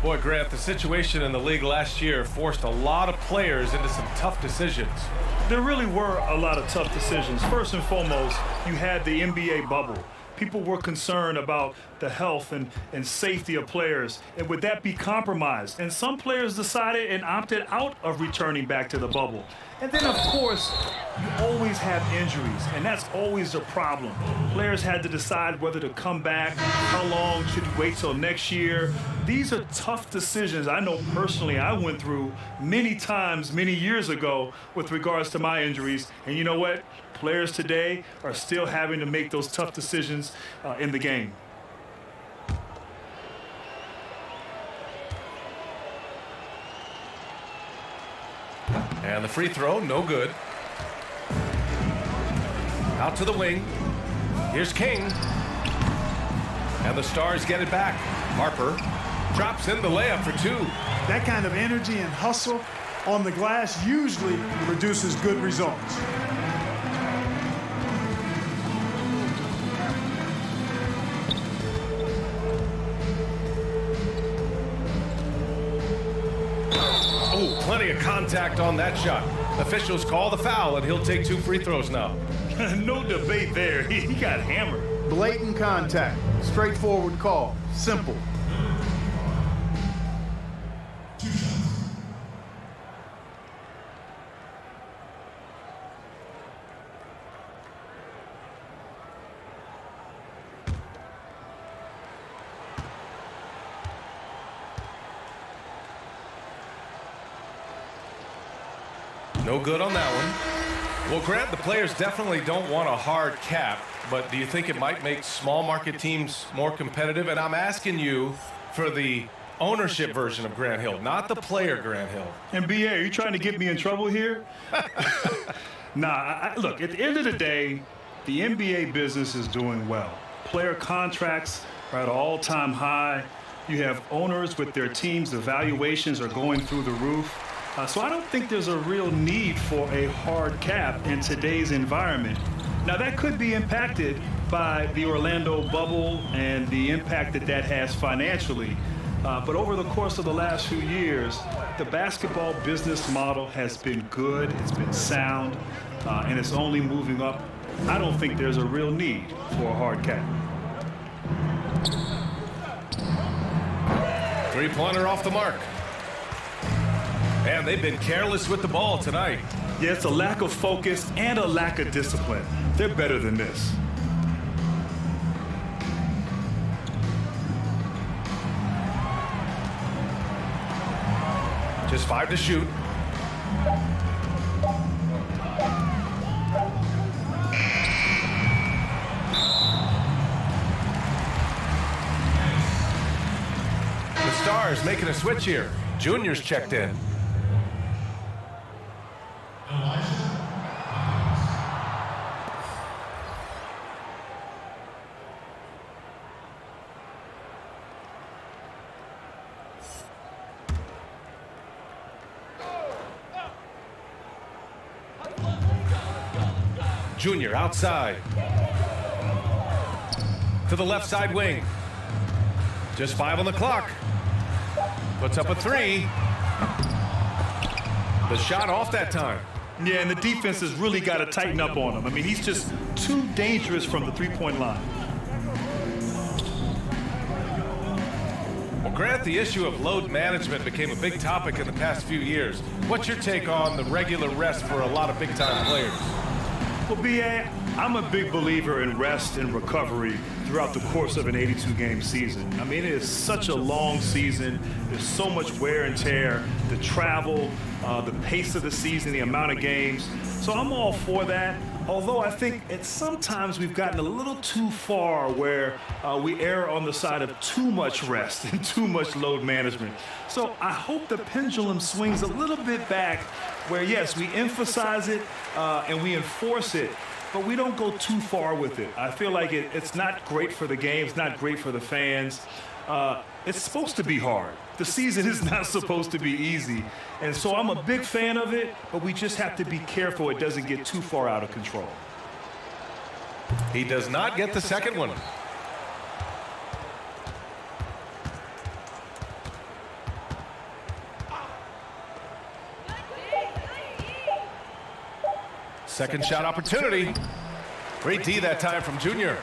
Boy, Grant, the situation in the league last year forced a lot of players into some tough decisions. There really were a lot of tough decisions. First and foremost, you had the NBA bubble. People were concerned about the health and safety of players, and would that be compromised? And some players decided and opted out of returning back to the bubble. And then, of course, you always have injuries, and that's always a problem. Players had to decide whether to come back, how long, should you wait till next year. These are tough decisions I know personally I went through many times, many years ago with regards to my injuries. And you know what? Players today are still having to make those tough decisions in the game. And the free throw, no good. Out to the wing. Here's King. And the Stars get it back. Harper drops in the layup for two. That kind of energy and hustle on the glass usually produces good results. Plenty of contact on that shot. Officials call the foul, and he'll take 2 free throws now. No debate there. He got hammered. Blatant contact. Straightforward call. Simple. No good on that one. Well, Grant, the players definitely don't want a hard cap, but do you think it might make small market teams more competitive? And I'm asking you for the ownership version of Grant Hill, not the player Grant Hill. And BA, are you trying to get me in trouble here? Nah, look, at the end of the day, the NBA business is doing well. Player contracts are at an all-time high. You have owners with their teams, the valuations are going through the roof. So I don't think there's a real need for a hard cap in today's environment. Now, that could be impacted by the Orlando bubble and the impact that that has financially. But over the course of the last few years, the basketball business model has been good, it's been sound, and it's only moving up. I don't think there's a real need for a hard cap. Three-pointer off the mark. And they've been careless with the ball tonight. Yeah, it's a lack of focus and a lack of discipline. They're better than this. Just 5 to shoot. The Stars making a switch here. Junior's checked in. Junior outside. To the left side wing. Just 5 on the clock. Puts up a 3. The shot off that time. Yeah, and the defense has really got to tighten up on him. I mean, he's just too dangerous from the three-point line. Well, Grant, the issue of load management became a big topic in the past few years. What's your take on the regular rest for a lot of big-time players? Well, B.A., I'm a big believer in rest and recovery throughout the course of an 82-game season. I mean, it is such a long season. There's so much wear and tear, the travel, the pace of the season, the amount of games. So I'm all for that. Although I think sometimes we've gotten a little too far where we err on the side of too much rest and too much load management. So I hope the pendulum swings a little bit back where, yes, we emphasize it and we enforce it, but we don't go too far with it. I feel like it's not great for the game. It's not great for the fans. It's supposed to be hard. The season is not supposed to be easy. And so I'm a big fan of it, but we just have to be careful it doesn't get too far out of control. He does not get the second one. Second shot opportunity. Great D that time from Junior.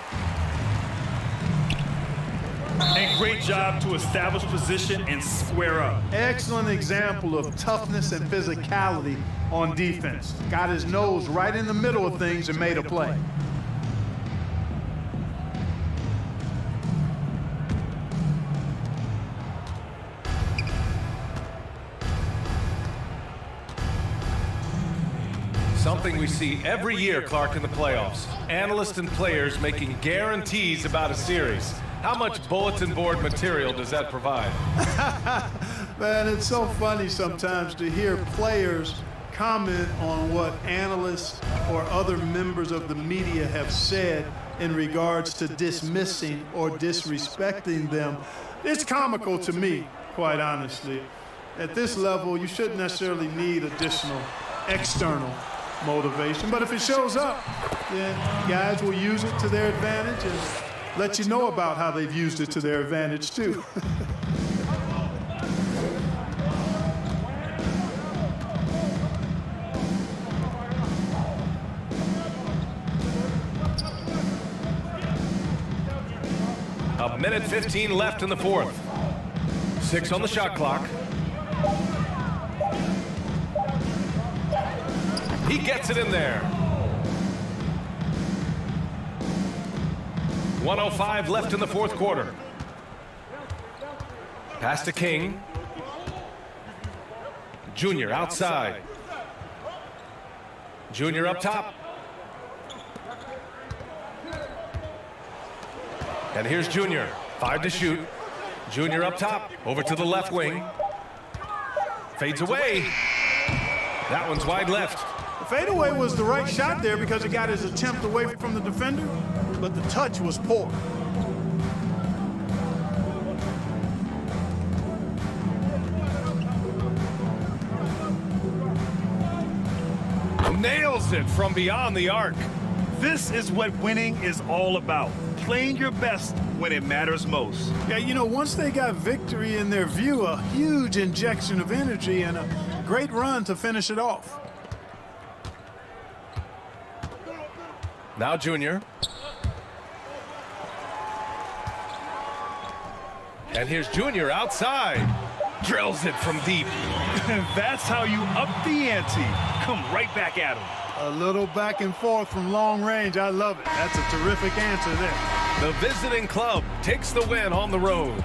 And great job to establish position and square up. Excellent example of toughness and physicality on defense. Got his nose right in the middle of things and made a play. Something we see every year, Clark, in the playoffs. Analysts and players making guarantees about a series. How much bulletin board material does that provide? Man, it's so funny sometimes to hear players comment on what analysts or other members of the media have said in regards to dismissing or disrespecting them. It's comical to me, quite honestly. At this level, you shouldn't necessarily need additional external motivation, but if it shows up, then guys will use it to their advantage and let you know about how they've used it to their advantage too. A minute 15 left in the fourth. 6 on the shot clock. He gets it in there. 1:05 left in the fourth quarter. Pass to King. Junior outside. Junior up top. And here's Junior. 5 to shoot. Junior up top, over to the left wing. Fades away. That one's wide left. The fadeaway was the right shot there because it got his attempt away from the defender, but the touch was poor. Nails it from beyond the arc. This is what winning is all about. Playing your best when it matters most. Yeah, you know, once they got victory in their view, a huge injection of energy and a great run to finish it off. Now Junior. And here's Junior outside. Drills it from deep. That's how you up the ante. Come right back at him. A little back and forth from long range. I love it. That's a terrific answer there. The visiting club takes the win on the road.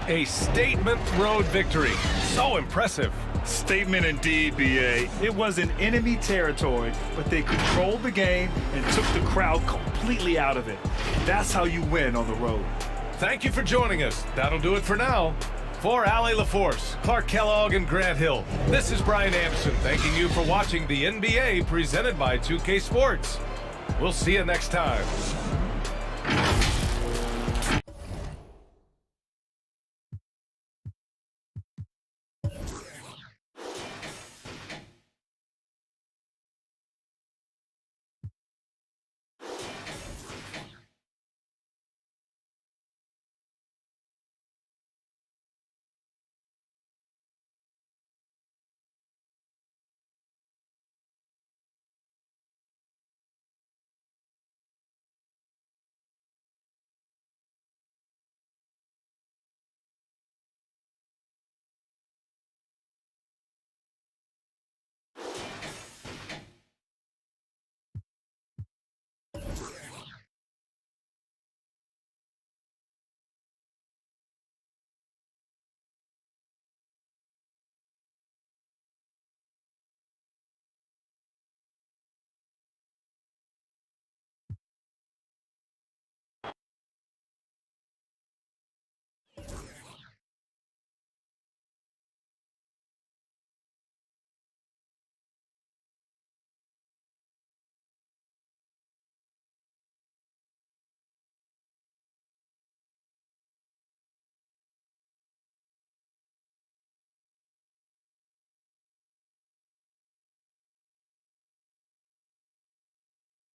A statement road victory. So impressive. Statement indeed, BA. It was in enemy territory, but they controlled the game and took the crowd completely out of it. That's how you win on the road. Thank you for joining us. That'll do it for now. For Allie LaForce, Clark Kellogg, and Grant Hill, this is Brian Anderson thanking you for watching the NBA presented by 2K Sports. We'll see you next time.